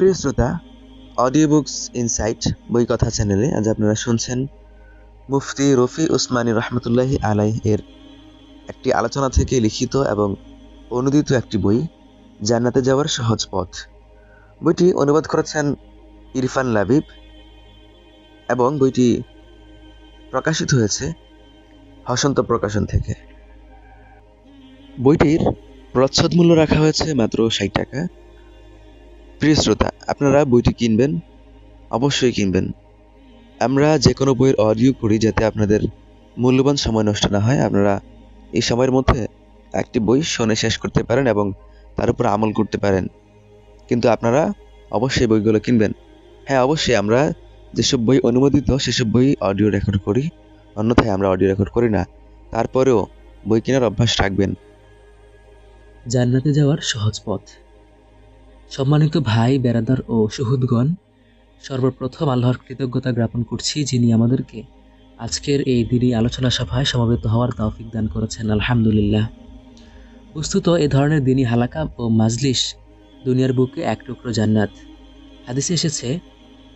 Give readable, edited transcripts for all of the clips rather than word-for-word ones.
প্রিয় শ্রোতা, audio books insight বই কথা চ্যানেলে আজ আপনারা শুনছেন মুফতি রফি উসমানী রহমতুল্লাহি আলাইহ এর একটি আলোচনা থেকে লিখিত এবং অনুদিত একটি বই, জান্নাতে যাওয়ার সহজ পথ। বইটি অনুবাদ করেছেন ইরফান লাবিব এবং বইটি প্রকাশিত হয়েছে হসন্ত প্রকাশন থেকে। বইটির প্রচ্ছদ মূল্য রাখা হয়েছে মাত্র ৬০ টাকা। প্রিয় শ্রোতা, আপনারা বইটি কিনবেন, অবশ্যই কিনবেন। আমরা যে কোনো বইয়ের অডিও করি যাতে আপনাদের মূল্যবান সময় নষ্ট না হয়। আপনারা এই সময়ের মধ্যে একটি বই শুনে শেষ করতে পারেন এবং তার উপর আমল করতে পারেন, কিন্তু আপনারা অবশ্যই বইগুলো কিনবেন। হ্যাঁ, অবশ্যই আমরা যেসব বই অনুমোদিত সেসব বই অডিও রেকর্ড করি, অন্যথায় আমরা অডিও রেকর্ড করি না। তারপরেও বই কেনার অভ্যাস রাখবেন। জান্নাতে যাওয়ার সহজ পথ। সম্মানিত ভাই, বেরাদার ও সুহৃদগণ, সর্বপ্রথম আল্লাহর কৃতজ্ঞতা জ্ঞাপন করছি, যিনি আমাদেরকে আজকের এই দিনই আলোচনা সভায় সমবেত হওয়ার তৌফিক দান করেছেন। আলহামদুলিল্লাহ। বস্তুত এ ধরনের দিনই হালাকা ও মাজলিস দুনিয়ার বুকে এক টুকরো জান্নাত। হাদিসে এসেছে,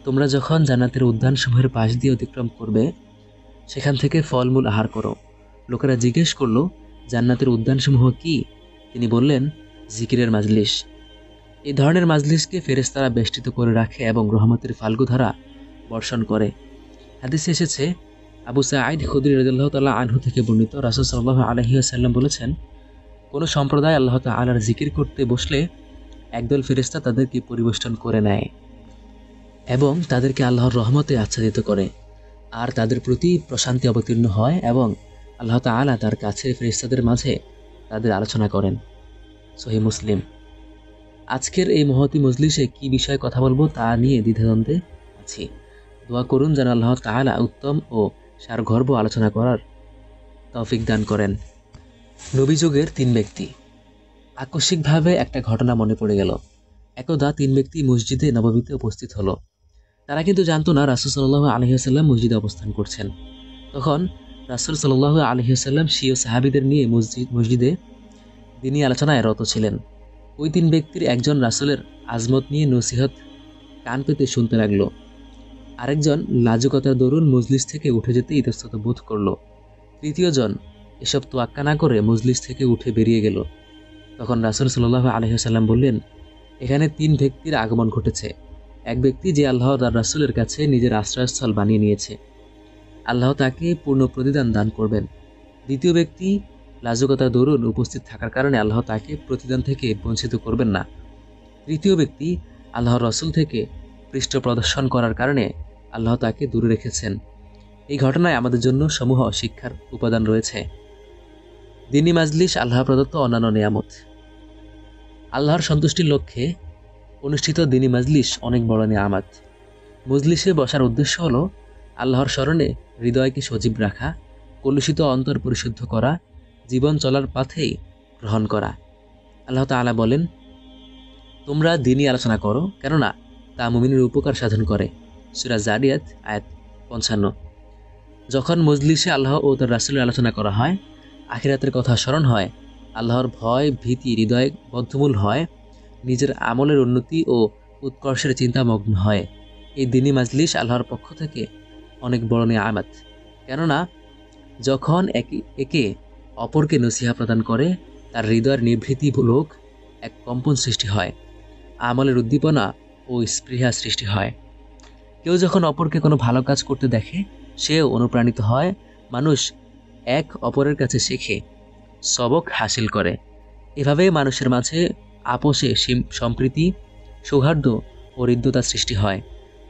তোমরা যখন জান্নাতের উদ্যানসমূহের পাশ দিয়ে অতিক্রম করবে, সেখান থেকে ফলমূল আহার করো। লোকেরা জিজ্ঞেস করলো, জান্নাতের উদ্যানসমূহ কি? তিনি বললেন, জিকিরের মাজলিস। এই ধরনের মাজলিসকে ফেরেশতারা বেষ্টিত করে রাখে এবং রহমতের ফাল্গুধারা বর্ষণ করে। হাদিসে এসেছে, আবু সাঈদ খুদরি রাদিয়াল্লাহু তাআলা আনহু থেকে বর্ণিত, রাসূল সাল্লাল্লাহু আলাইহি ওয়াসাল্লাম বলেছেন, কোনো সম্প্রদায় আল্লাহ তাআলার জিকির করতে বসলে একদল ফেরেশতা তাদেরকে পরিবেষ্টন করে নেয় এবং তাদেরকে আল্লাহর রহমতে আচ্ছাদিত করে, আর তাদের প্রতি প্রশান্তি অবতীর্ণ হয় এবং আল্লাহ তাআলা তার কাছে ফেরেশতাদের মাঝে তাদের আলোচনা করেন। সহিহ মুসলিম। আজকের এই মহতী মজলিসে কি বিষয়ে কথা বলবো তা নিয়ে দ্বিধাদ্বন্দ্বে আছি। দোয়া করুন যেন আল্লাহ তাআলা উত্তম ও সারগর্ভ আলোচনা করার তৌফিক দান করেন। নবীযুগের ৩ ব্যক্তি। আকস্মিকভাবে একটা ঘটনা মনে পড়ে গেল। একদা ৩ ব্যক্তি মসজিদে নববীতে উপস্থিত হলো। তারা কিন্তু জানতো না রাসূল সাল্লাল্লাহু আলাইহি ওয়াসাল্লাম মসজিদে অবস্থান করছেন। তখন রাসূল সাল্লাল্লাহু আলাইহি ওয়াসাল্লাম স্বীয় সাহাবীদের নিয়ে মসজিদে দিনী আলোচনায় রত ছিলেন। ওই ৩ ব্যক্তির একজন রাসূলের আজমত নিয়ে নসিহত কান পেতে শুনতে লাগলো। আরেকজন লাজুকতার দরুন মজলিস থেকে উঠে যেতে ইতস্তত বোধ করলো। তৃতীয়জন এসব তোয়াক্কা না করে মজলিস থেকে উঠে বেরিয়ে গেল। তখন রাসূল সাল্লাল্লাহু আলাইহি ওয়াসাল্লাম বললেন, এখানে ৩ ব্যক্তির আগমন ঘটেছে। এক ব্যক্তি যে আল্লাহ তার রাসূলের কাছে নিজের আশ্রয়স্থল বানিয়ে নিয়েছে, আল্লাহ তাকে পূর্ণ প্রতিদান দান করবেন। দ্বিতীয় ব্যক্তি লাজুকতার দরুন উপস্থিত থাকার কারণে আল্লাহ তাকে প্রতিদান থেকে বঞ্চিত করবেন না। তৃতীয় ব্যক্তি আল্লাহর রাসূল থেকে পৃষ্ঠ প্রদর্শন করার কারণে আল্লাহ তাকে দূরে রেখেছেন। এই ঘটনায় আমাদের জন্য সমূহ শিক্ষার উপাদান রয়েছে। দিনী মাজলিস আল্লাহ প্রদত্ত অন্যান্য নিয়ামত। আল্লাহর সন্তুষ্টির লক্ষ্যে অনুষ্ঠিত দিনী মাজলিস অনেক বড় নিয়ামত। মজলিসে বসার উদ্দেশ্য হলো আল্লাহর স্মরণে হৃদয়কে সজীব রাখা, কলুষিত অন্তর পরিশুদ্ধ করা, জীবন চলার পথেই গ্রহণ করা। আল্লাহ তাআলা বলেন, তোমরা দিনী আলোচনা করো, কেননা তা মুমিনের উপকার সাধন করে। সূরা জারিয়াত আয়াত ৫৫। যখন মজলিসে আল্লাহ ও তার রাসূলের আলোচনা করা হয়, আখিরাতের কথা স্মরণ হয়, আল্লাহর ভয় ভীতি হৃদয়ে বদ্ধমূল হয়, নিজের আমলের উন্নতি ও উৎকর্ষের চিন্তামগ্ন হয়, এই দিনী মাজলিস আল্লাহর পক্ষ থেকে অনেক বড় নিয়ামত। কেননা যখন একে অপরকে নসিহা প্রদান করে, তার হৃদয়ের নিভৃতিমূলক এক কম্পন সৃষ্টি হয়, আমলের উদ্দীপনা ও স্পৃহা সৃষ্টি হয়। কেউ যখন অপরকে কোনো ভালো কাজ করতে দেখে, সেও অনুপ্রাণিত হয়। মানুষ এক অপরের কাছে শেখে, সবক হাসিল করে। এভাবে মানুষের মাঝে আপোষে সম্প্রীতি, সৌহার্দ্য ও হৃদ্যতা সৃষ্টি হয়।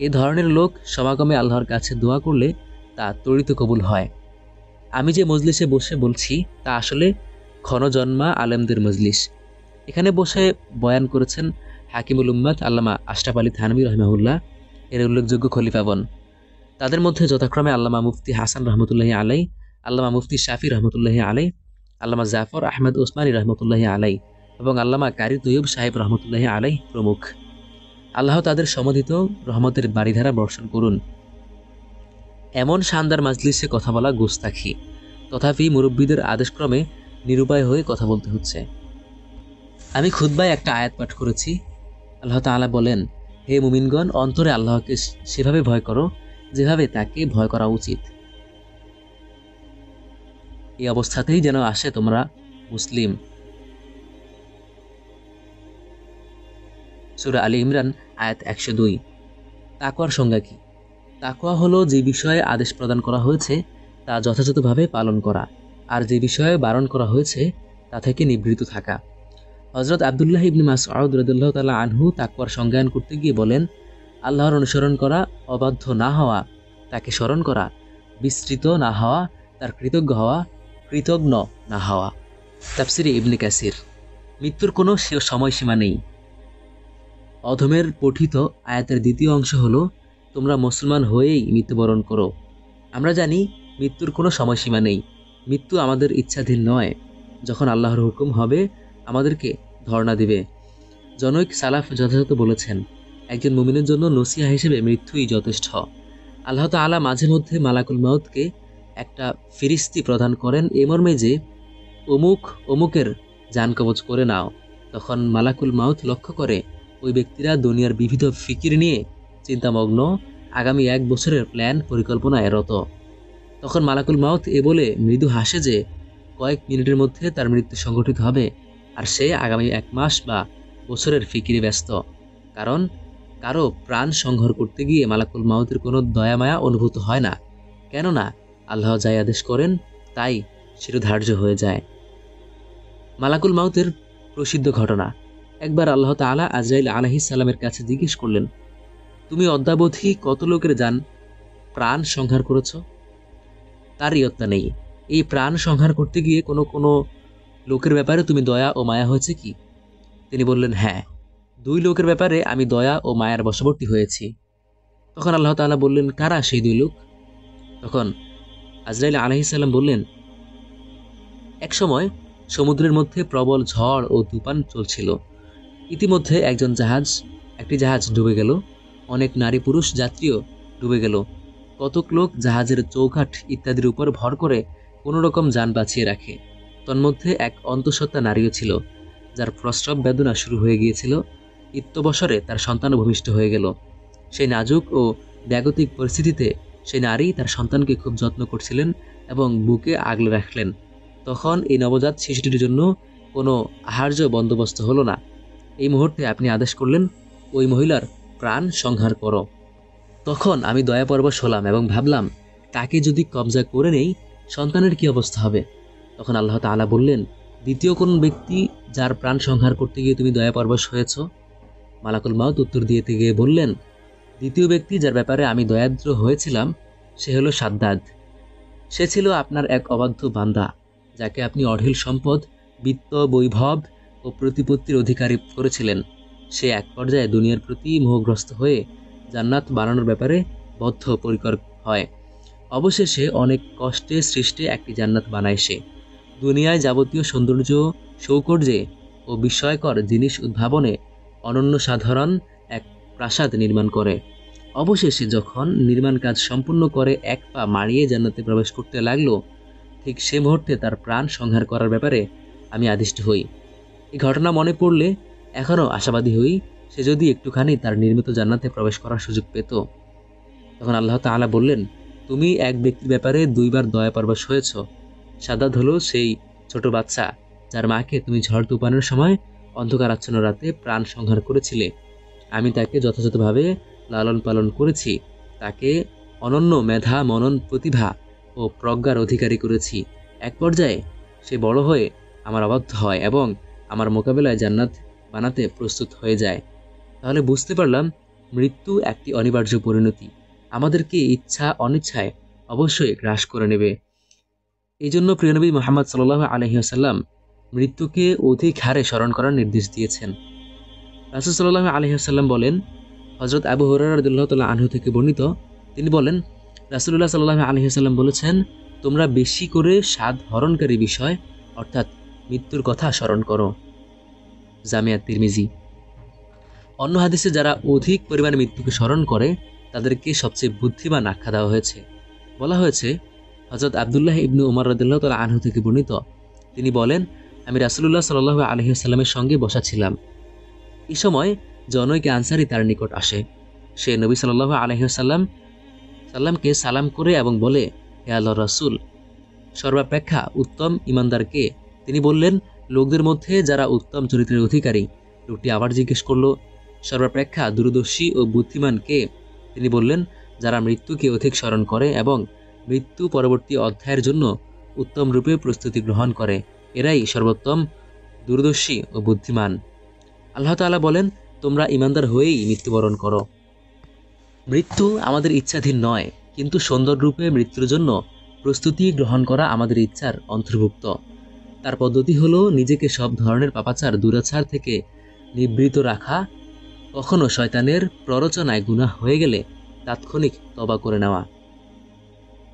এ ধরনের লোক সমাগমে আল্লাহর কাছে দোয়া করলে তা ত্বরিত কবুল হয়। আমি যে মজলিসে বসে বলছি তা আসলে ক্ষণজন্মা আলেমদের মজলিস। এখানে বসে বয়ান করেছেন হাকিমুল উম্মাত আল্লামা আশরাফ আলী থানভী রাহিমাহুল্লাহ, এর উল্লেখযোগ্য খলিফাগণ। তাদের মধ্যে যথাক্রমে আল্লামা মুফতি হাসান রহমতুল্লাহি আলাই, আল্লামা মুফতি শাফি রহমতুল্লাহি আলাই, আল্লামা জাফর আহমদ ওসমানী রহমতুল্লাহি আলাই এবং আল্লামা কারি তৈয়ব সাহেব রহমতুল্লাহি আলাই প্রমুখ। আল্লাহ তাদের সমধিত রহমতের বাড়িধারা বর্ষণ করুন। এমন শানদার মাজলিসে কথা বলা গুস্তাখি, তথাপি মুরব্বীদের আদেশক্রমে নিরুপায় হয়ে কথা বলতে হচ্ছে। আমি খুতবায় একটা আয়াত পাঠ করেছি। আল্লাহ তাআলা বলেন, হে মুমিনগণ, অন্তরে আল্লাহকে সেভাবে ভয় করো যেভাবে তাকে ভয় করা উচিত। এই অবস্থাতেই যেন আসে তোমরা মুসলিম। সূরা আলী ইমরান আয়াত 102। তাকওয়ার সংজ্ঞা কি? তাকওয়া হলো যে বিষয়ে আদেশ প্রদান করা হয়েছে তা যথাযথভাবে পালন করা, আর যে বিষয়ে বারণ করা হয়েছে তা থেকে নিবৃত্ত থাকা। হযরত আব্দুল্লাহ ইবনে মাসউদ রাদিয়াল্লাহু তাআলা আনহু তাকওয়ার সংজ্ঞায়ন করতে গিয়ে বলেন, আল্লাহর অনুসরণ করা, অবাধ্য না হওয়া, তাকে স্মরণ করা, বিস্তৃত না হওয়া, তার কৃতজ্ঞ হওয়া, কৃতজ্ঞ না হওয়া। তাফসিরে ইবনে কাসির। মৃত্যুর কোনো সময়সীমা নেই। অধমের পঠিত আয়াতের দ্বিতীয় অংশ হলো, তোমরা মুসলমান হয়েই মৃত্যুবরণ করো। আমরা জানি মৃত্যুর কোনো সময়সীমা নেই। মৃত্যু আমাদের ইচ্ছাধীন নয়। যখন আল্লাহর হুকুম হবে আমাদেরকে ধর্ণা দিবে। জনৈক সালাফ যথাযথ বলেছেন, একজন মুমিনের জন্য নসিহা হিসেবে মৃত্যুই যথেষ্ট। আল্লাহ তাআলা মাঝে মধ্যে মালাকুল মাউতকে একটা ফিরিস্তি প্রদান করেন এ মর্মে যে, অমুক অমুকের জান কবজ করে নাও। তখন মালাকুল মাউত লক্ষ্য করে ওই ব্যক্তিরা দুনিয়ার বিবিধ ফিকির নিয়ে চিন্তামগ্ন, আগামী 1 বছরের প্ল্যান পরিকল্পনায় রত। তখন মালাকুল মাউত এ বলে মৃদু হাসে যে, কয়েক মিনিটের মধ্যে তার মৃত্যু সংঘটিত হবে, আর সে আগামী 1 মাস বা বছরের ফিকিরে ব্যস্ত। কারণ কারো প্রাণ সংহার করতে গিয়ে মালাকুল মাউতের কোনো দয়ামায়া অনুভূত হয় না, কেননা আল্লাহ যাই আদেশ করেন তাই শিরোধার্য হয়ে যায়। মালাকুল মাউতের প্রসিদ্ধ ঘটনা। একবার আল্লাহ তাআলা আজরাইল আলাইহিস সালামের কাছে জিজ্ঞেস করলেন, তুমি অদ্যাবধি কত লোকের প্রাণ সংহার করেছ? তার ইয়ত্তা নেই। এই প্রাণ সংহার করতে গিয়ে কোনো লোকের ব্যাপারে তুমি দয়া ও মায়া হয়েছে কি? তিনি বললেন, হ্যাঁ, 2 লোকের ব্যাপারে আমি দয়া ও মায়ার বশবর্তী হয়েছি। তখন আল্লাহ তাআলা বললেন, কারা সেই 2 লোক? তখন আজরাইল আলাইহিস সালাম বললেন, এক সময় সমুদ্রের মধ্যে প্রবল ঝড় ও তুফান চলছিল। ইতিমধ্যে একটি জাহাজ ডুবে গেল। অনেক নারী পুরুষ যাত্রীও ডুবে গেল। কতক লোক জাহাজের চৌকাঠ ইত্যাদির উপর ভর করে কোনো রকম যান বাঁচিয়ে রাখে। তন্মধ্যে এক অন্তঃসত্ত্বা নারীও ছিল, যার প্রস্রাব বেদনা শুরু হয়ে গিয়েছিল। ইত্যবসরে তার সন্তান ভূমিষ্ঠ হয়ে গেল। সেই নাজুক ও ব্যাগতিক পরিস্থিতিতে সেই নারী তার সন্তানকে খুব যত্ন করছিলেন এবং বুকে আগলে রাখলেন। তখন এই নবজাত শিশুটির জন্য কোনো আহার্য বন্দোবস্ত হলো না। এই মুহূর্তে আপনি আদেশ করলেন, ওই মহিলার প্রাণ সংহার করো। তখন আমি দয়াপরবশ হলাম এবং ভাবলাম, তাকে যদি কবজা করে নেই, সন্তানের কি অবস্থা হবে? তখন আল্লাহ তাআলা বললেন, দ্বিতীয় কোন ব্যক্তি যার প্রাণ সংহার করতে গিয়ে তুমি দয়াপরবশ হয়েছ? মালাকুল মাউত উত্তর দিতে গিয়ে বললেন, দ্বিতীয় ব্যক্তি যার ব্যাপারে আমি দয়াদ্র হয়েছিলাম সে হলো সাদ্দাদ। সে ছিল আপনার এক অবাধ্য বান্দা, যাকে আপনি অঢেল সম্পদ, বিত্ত, বৈভব ও প্রতিপত্তির অধিকারী করেছিলেন। সে এক পর্যায়ে দুনিয়ার প্রতি মোহগ্রস্ত হয়ে জান্নাত বানানোর ব্যাপারে বদ্ধপরিকর হয়। অবশেষে অনেক কষ্টে সৃষ্টে একটি জান্নাত বানায় সে। দুনিয়ায় যাবতীয় সৌন্দর্য, সৌকর্যে ও বিস্ময়কর জিনিস উদ্ভাবনে অনন্য সাধারণ এক প্রাসাদ নির্মাণ করে। অবশেষে যখন নির্মাণ কাজ সম্পূর্ণ করে 1 পা মারিয়ে জান্নাতে প্রবেশ করতে লাগলো, ঠিক সে মুহূর্তে তার প্রাণ সংহার করার ব্যাপারে আমি আদিষ্ট হই। এই ঘটনা মনে পড়লে এখনও আশাবাদী হই, সে যদি একটুখানি তার নির্মিত জান্নাতে প্রবেশ করার সুযোগ পেত। তখন আল্লাহ তাআলা বললেন, তুমি এক ব্যক্তির ব্যাপারে 2 বার দয়াপরবশ হয়েছ। সাদ্দাদ হলো সেই ছোট বাচ্চা যার মাকে তুমি ঝড় তুফানের সময় অন্ধকারাচ্ছন্ন রাতে প্রাণ সংহার করেছিলে। আমি তাকে যথাযথভাবে লালন পালন করেছি। তাকে অনন্য মেধা, মনন, প্রতিভা ও প্রজ্ঞার অধিকারী করেছি। এক পর্যায়ে সে বড় হয়ে আমার অবাধ্য হয় এবং আমার মোকাবেলায় জান্নাত বানাতে প্রস্তুত হয়ে যায়। তাহলে বুঝতে পারলাম, মৃত্যু একটি অনিবার্য পরিণতি, আমাদেরকে ইচ্ছা অনিচ্ছায় অবশ্যই গ্রাস করে নেবে। এই জন্য প্রিয়নবী মুহাম্মদ সাল্লাল্লাহু আলাইহি ওয়াসাল্লাম মৃত্যুকে অধিক হারে স্মরণ করার নির্দেশ দিয়েছেন। রাসূল সাল্লাল্লাহু আলাইহি ওয়াসাল্লাম বলেন, হযরত আবু হুরায়রা রাদিয়াল্লাহু তাআলা আনহু থেকে বর্ণিত, তিনি বলেন, রাসূলুল্লাহ সাল্লাল্লাহু আলাইহি ওয়াসাল্লাম বলেছেন, তোমরা বেশি করে স্বাদ হরণকারী বিষয় অর্থাৎ মৃত্যুর কথা স্মরণ করো। জামিয়া তিরমিজি। অন্য হাদিসে যারা অধিক পরিমাণে মৃত্যুকে স্মরণ করে তাদেরকে সবচেয়ে বুদ্ধিমান আখ্যা দেওয়া হয়েছে। বলা হয়েছে, হযরত আব্দুল্লাহ ইবনে উমর রাদিয়াল্লাহু তাআলা আনহু থেকে বর্ণিত, তিনি বলেন, আমি রাসূলুল্লাহ সাল্লাল্লাহু আলাইহি ওয়াসাল্লামের সঙ্গে বসা ছিলাম। এই সময় জনৈক আনসারী তার নিকট আসে। সে নবী সাল্লাল্লাহু আলাইহি সাল্লামকে সালাম করে এবং বলে, হে আল্লাহর রাসূল, সর্বাপেক্ষা উত্তম ঈমানদার কে? তিনি বললেন, লোকদের মধ্যে যারা উত্তম চরিত্রের অধিকারী। লোকটি আবার জিজ্ঞেস করল, সর্বাপেক্ষা দূরদর্শী ও বুদ্ধিমান কে? তিনি বললেন, যারা মৃত্যুকে অধিক স্মরণ করে এবং মৃত্যু পরবর্তী অধ্যায়ের জন্য উত্তম রূপে প্রস্তুতি গ্রহণ করে, এরাই সর্বোত্তম দূরদর্শী ও বুদ্ধিমান। আল্লাহ তাআলা বলেন, তোমরা ঈমানদার হয়েই মৃত্যুবরণ করো। মৃত্যু আমাদের ইচ্ছাধীন নয়, কিন্তু সুন্দর রূপে মৃত্যুর জন্য প্রস্তুতি গ্রহণ করা আমাদের ইচ্ছার অন্তর্ভুক্ত। তার পদ্ধতি হলো নিজেকে সব ধরনের পাপাচার দুরাচার থেকে নিবৃত রাখা, কখনো শয়তানের প্ররোচনায় গুনাহ হয়ে গেলে তাৎক্ষণিক তওবা করে নেওয়া।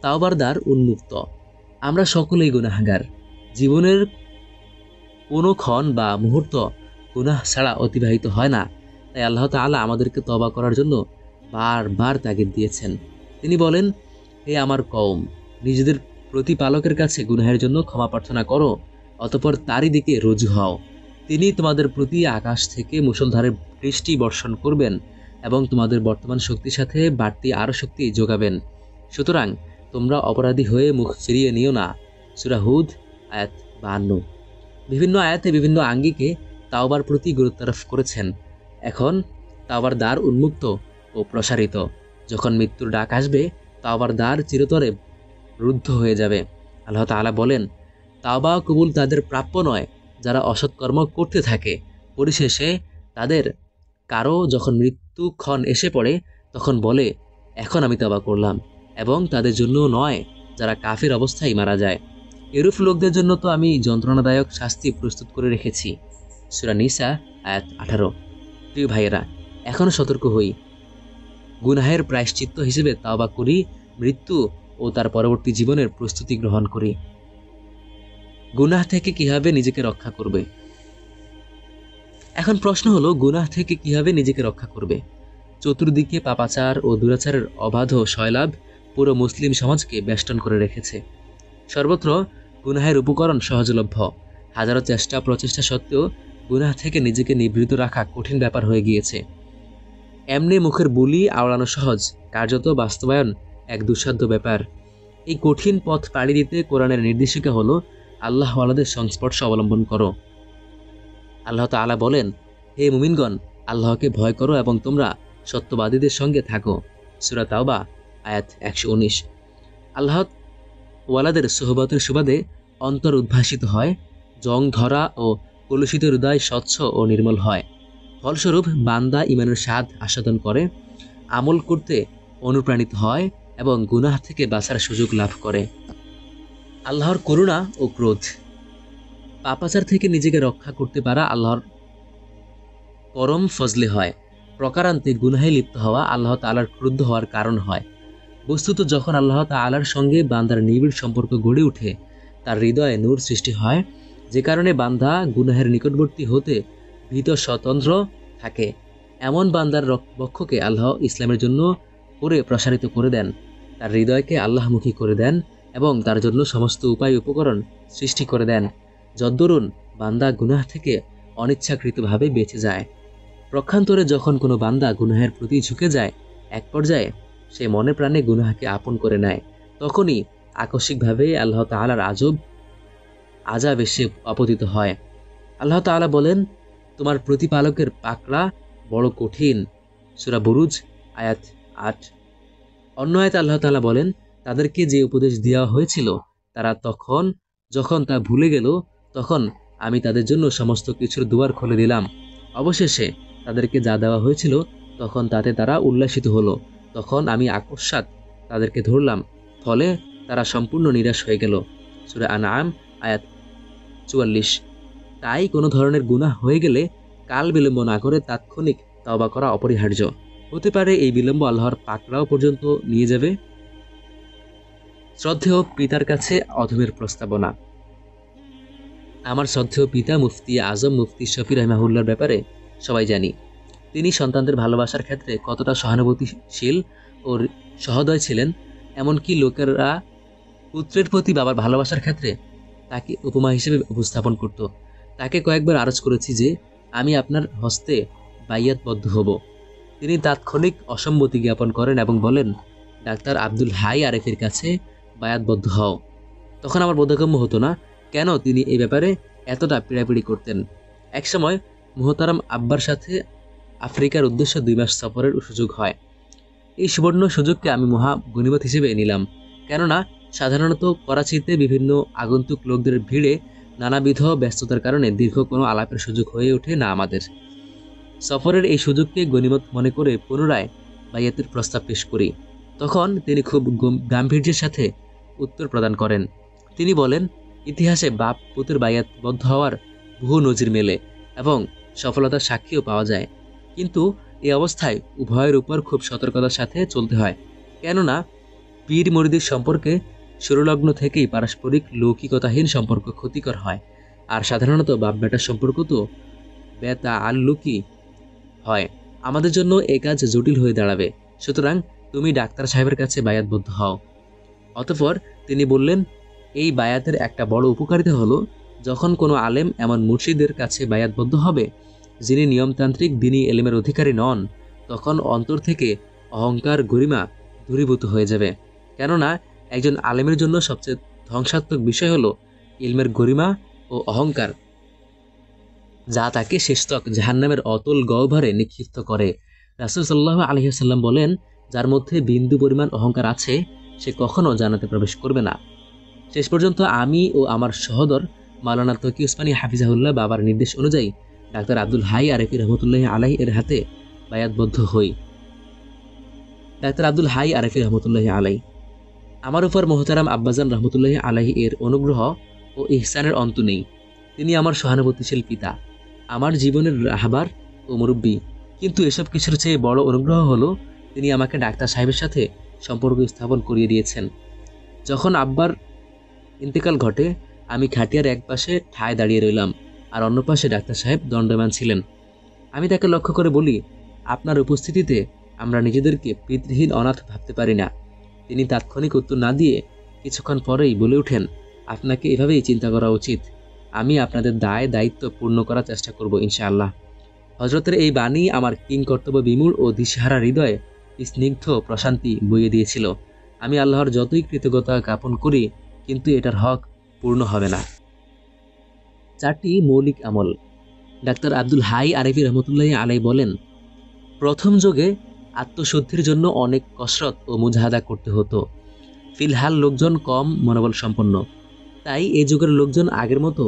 তাওবার দ্বার উন্মুক্ত। আমরা সকলেই গুনাহগার। জীবনের কোনো ক্ষণ বা মুহূর্ত গুনাহ ছাড়া অতিবাহিত হয় না। তাই আল্লাহ তাআলা আমাদেরকে তওবা করার জন্য বারবার তাগিদ দিয়েছেন। তিনি বলেন, হে আমার কওম, নিজেদের প্রতিপালকের কাছে গুনাহের জন্য ক্ষমা প্রার্থনা করো, অতঃপর তারই দিকে রুজু হও। তিনি তোমাদের প্রতি আকাশ থেকে মুষলধারে বৃষ্টি বর্ষণ করবেন এবং তোমাদের বর্তমান শক্তির সাথে বাড়তি আরও শক্তি যোগাবেন। সুতরাং তোমরা অপরাধী হয়ে মুখ ফিরিয়ে নিও না। সূরা হুদ আয়াত 52। বিভিন্ন আয়াতে বিভিন্ন আঙ্গিকে তাওবার প্রতি গুরুত্ব আরোপ করেছেন। এখন তাওবার দ্বার উন্মুক্ত ও প্রসারিত। যখন মৃত্যুর ডাক আসবে, তাওবার দ্বার চিরতরে রুদ্ধ হয়ে যাবে। আল্লাহ তাআলা বলেন, তাওবা কবুল তাদের প্রাপ্য নয় যারা অসৎকর্ম করতে থাকে। পরিশেষে তাদের কারো যখন মৃত্যুক্ষণ এসে পড়ে, তখন বলে, এখন আমি তওবা করলাম, এবং তাদের জন্য নয় যারা কাফির অবস্থায় মারা যায়। এরূপ লোকদের জন্য তো আমি যন্ত্রণাদায়ক শাস্তি প্রস্তুত করে রেখেছি। সূরা নিসা আয়াত 18। প্রিয় ভাইয়েরা, এখনো সতর্ক হই, গুনাহের প্রায়শ্চিত্ত হিসেবে তাওবা করি, মৃত্যু ও তার পরবর্তী জীবনের প্রস্তুতি গ্রহণ করি। গুনাহ থেকে কিভাবে নিজেকে রক্ষা করবে? এখন প্রশ্ন হলো, গুনাহ থেকে কিভাবে নিজেকে রক্ষা করবে? চতুর্দিকে পাপাচার ও দুরাচারের অবাধ সয়লাব পুরো মুসলিম সমাজকে বেষ্টন করে রেখেছে। সর্বত্র গুনাহের উপকরণ সহজলভ্য। হাজারো চেষ্টা প্রচেষ্টা সত্ত্বেও গুনাহ থেকে নিজেকে নিবৃত রাখা কঠিন ব্যাপার হয়ে গিয়েছে। এমনি মুখের বুলি আওড়ানো সহজ, কার্যত বাস্তবায়ন এক দুঃসাধ্য ব্যাপার। এই কঠিন পথ পাড়ি দিতে কোরআনের নির্দেশিকা হলো, আল্লাহওয়ালাদের সংস্পর্শ অবলম্বন করো। আল্লাহ তাআলা বলেন, হে মুমিনগণ, আল্লাহকে ভয় করো এবং তোমরা সত্যবাদীদের সঙ্গে থাকো। সূরা তাওবা আয়াত 119। আল্লাহ ওয়ালাদের সোহবতের সুবাদে অন্তর উদ্ভাসিত হয়, জং ধরা ও কলুষিত হৃদয় স্বচ্ছ ও নির্মল হয়। ফলস্বরূপ বান্দা ঈমানের স্বাদ আস্বাদন করে, আমল করতে অনুপ্রাণিত হয় এবং গুনাহ থেকে বাঁচার সুযোগ লাভ করে। আল্লাহর করুণা ও ক্রোধ। পাপাচার থেকে নিজেকে রক্ষা করতে পারা আল্লাহর পরম ফজলে হয়। প্রকারান্তে গুনাহে লিপ্ত হওয়া আল্লাহ তাআলার ক্রুদ্ধ হওয়ার কারণ হয়। বস্তুত যখন আল্লাহ তাআলার সঙ্গে বান্দার নিবিড় সম্পর্ক গড়ে ওঠে, তার হৃদয়ে নূর সৃষ্টি হয়, যে কারণে বান্দা গুনাহের নিকটবর্তী হতে ভীত স্বতন্ত্র থাকে। এমন বান্দার বক্ষকে আল্লাহ ইসলামের জন্য করে প্রসারিত করে দেন, তার হৃদয়কে আল্লাহমুখী করে দেন এবং তার জন্য সমস্ত উপায় উপকরণ সৃষ্টি করে দেন, যদ্দরুন বান্দা গুনাহ থেকে অনিচ্ছাকৃতভাবে বেঁচে যায়। পক্ষান্তরে যখন কোনো বান্দা গুনাহের প্রতি ঝুঁকে যায়, এক পর্যায়ে সে মনে প্রাণে গুনাহকে আপন করে নেয়, তখনই আকস্মিকভাবে আল্লাহ তাআলার আযাব এসে অপতিত হয়। আল্লাহ তাআলা বলেন, তোমার প্রতিপালকের পাকড়া বড় কঠিন। সূরা বুরুজ আয়াত 8। অন্য আয়াতে আল্লাহ তাআলা বলেন, তাদেরকে যে উপদেশ দেওয়া হয়েছিল তারা যখন তা ভুলে গেল, তখন আমি তাদের জন্য সমস্ত কিছুর দুয়ার খুলে দিলাম। অবশেষে তাদেরকে যা দেওয়া হয়েছিল তখন তাতে তারা উল্লাসিত হলো। তখন আমি আকস্মাৎ তাদেরকে ধরলাম, ফলে তারা সম্পূর্ণ নিরাশ হয়ে গেল। সূরা আনআম আয়াত 44। তাই কোনো ধরনের গুনাহ হয়ে গেলে কাল বিলম্ব না করে তাৎক্ষণিক তওবা করা অপরিহার্য। হতে পারে এই বিলম্ব আল্লাহর পাকড়াও পর্যন্ত নিয়ে যাবে। শ্রদ্ধেয় পিতার কাছে অধমের প্রস্তাবনা। আমার শ্রদ্ধেয় পিতা মুফতি আজম মুফতি শফি রাহিমাহুল্লাহর ব্যাপারে সবাই জানি। তিনি সন্তানদের ভালোবাসার ক্ষেত্রে কতটা সহানুভূতিশীল ও সহৃদয় ছিলেন। এমনকি লোকেরা পুত্রের প্রতি বাবার ভালোবাসার ক্ষেত্রে তাকে উপমা হিসেবে উপস্থাপন করত। তাকে কয়েকবার আরজ করেছি যে, আমি আপনার হস্তে বাইয়াতবদ্ধ হব। তিনি তাৎক্ষণিক অসম্মতি জ্ঞাপন করেন এবং বলেন, ডাক্তার আব্দুল হাই আরেফের কাছে বায়াতবদ্ধ হও। তখন আমার বোধগম্য হতো না কেন তিনি এই ব্যাপারে এতটা পীড়াপিড়ি করতেন। একসময় মুহতারাম আব্বার সাথে আফ্রিকার উদ্দেশ্যে 2 মাস সফরের সুযোগ হয়। এই সুবর্ণ সুযোগকে আমি মহা গনিমত হিসেবে নিলাম, কেননা সাধারণত করাচিতে বিভিন্ন আগন্তুক লোকদের ভিড়ে নানাবিধ ব্যস্ততার কারণে দীর্ঘ কোনো আলাপের সুযোগ হয়ে ওঠে না আমাদের। সফরের এই সুযোগকে গনিমত মনে করে পুনরায় বাইয়াতের প্রস্তাব পেশ করি। তখন তিনি খুব গাম্ভীর্যের সাথে উত্তর প্রদান করেন। তিনি বলেন, ইতিহাসে বাপ পুতের বাইয়াতবদ্ধ হওয়ার বহু নজির মেলে এবং সফলতার সাক্ষীও পাওয়া যায়, কিন্তু এই অবস্থায় উভয়ের উপর খুব সতর্কতার সাথে চলতে হয়, কেননা পীর মুরিদের সম্পর্কে শুরুলগ্ন থেকেই পারস্পরিক লৌকিকতাহীন সম্পর্ক ক্ষতিকর হয়, আর সাধারণত বাপ বেটার সম্পর্ক তো বেতাআল্লুকি হয়। আমাদের জন্য এ কাজ জটিল হয়ে দাঁড়াবে, সুতরাং তুমি ডাক্তার সাহেবের কাছে বায়াতবদ্ধ হও। অতঃপর তিনি বললেন, এই বায়াতের একটা বড় উপকারিতা হলো, যখন কোনো আলেম এমন মুর্শিদের কাছে বায়াতবদ্ধ হবে যিনি নিয়মতান্ত্রিক দিনী এলেমের অধিকারী নন, তখন অন্তর থেকে অহংকার গরিমা দূরীভূত হয়ে যাবে। কেননা একজন আলেমের জন্য সবচেয়ে ধ্বংসাত্মক বিষয় হলো ইলমের গরিমা ও অহংকার, যা তাকে শেষতক জাহান্নামের অতল গহ্বরে নিক্ষিপ্ত করে। রাসূল সাল্লাল্লাহু আলাইহি ওয়াসাল্লাম বলেন, যার মধ্যে বিন্দু পরিমাণ অহংকার আছে সে কখনো জান্নাতে প্রবেশ করবে না। শেষ পর্যন্ত আমি ও আমার সহোদর মাওলানা তকি উসমানী হাফিজাহুল্লাহ বাবার নির্দেশ অনুযায়ী ডাক্তার আব্দুল হাই আরেফি রহমতুল্লাহি আলাইহি এর হাতে বায়াতবদ্ধ হই। ডাক্তার আব্দুল হাই আরেফি রহমতুল্লাহি আলাইহি, আমার উপর মোহতারাম আব্বাজান রহমতুল্লাহি আলাইহি এর অনুগ্রহ ও ইহসানের অন্ত নেই। তিনি আমার সহানুভূতিশীল পিতা, আমার জীবনের রাহবার ও মুরব্বী। কিন্তু এসব কিছুর চেয়ে বড় অনুগ্রহ হলো তিনি আমাকে ডাক্তার সাহেবের সাথে সম্পর্ক স্থাপন করিয়ে দিয়েছেন। যখন আব্বার ইন্তেকাল ঘটে, আমি খাটিয়ার এক পাশে ঠায় দাঁড়িয়ে রইলাম, আর অন্য পাশে ডাক্তার সাহেব দণ্ডায়মান ছিলেন। আমি তাকে লক্ষ্য করে বলি, আপনার উপস্থিতিতে আমরা নিজেদেরকে পিতৃহীন অনাথ ভাবতে পারি না। তিনি তাৎক্ষণিক উত্তর না দিয়ে কিছুক্ষণ পরেই বলে ওঠেন, আপনাকে এভাবেই চিন্তা করা উচিত। আমি আপনাদের দায় দায়িত্ব পূর্ণ করার চেষ্টা করব ইনশাআল্লাহ। হযরতের এই বাণী আমার কিংকর্তব্য বিমূঢ় ও দিশেহারা হৃদয়ে স্নিগ্ধ প্রশান্তি বইয়ে দিয়েছিল। আমি আল্লাহর যতই কৃতজ্ঞতা জ্ঞাপন করি, কিন্তু এটার হক পূর্ণ হবে না। 4টি মৌলিক আমল। ডাক্তার আব্দুল হাই আরেফি রহমতুল্লাহি আলাইহি বলেন, প্রথম যুগে আত্মশুদ্ধির জন্য অনেক কসরত ও মুজাহাদা করতে হতো। ফিলহাল লোকজন কম মনোবল সম্পন্ন, তাই এই যুগের লোকজন আগের মতো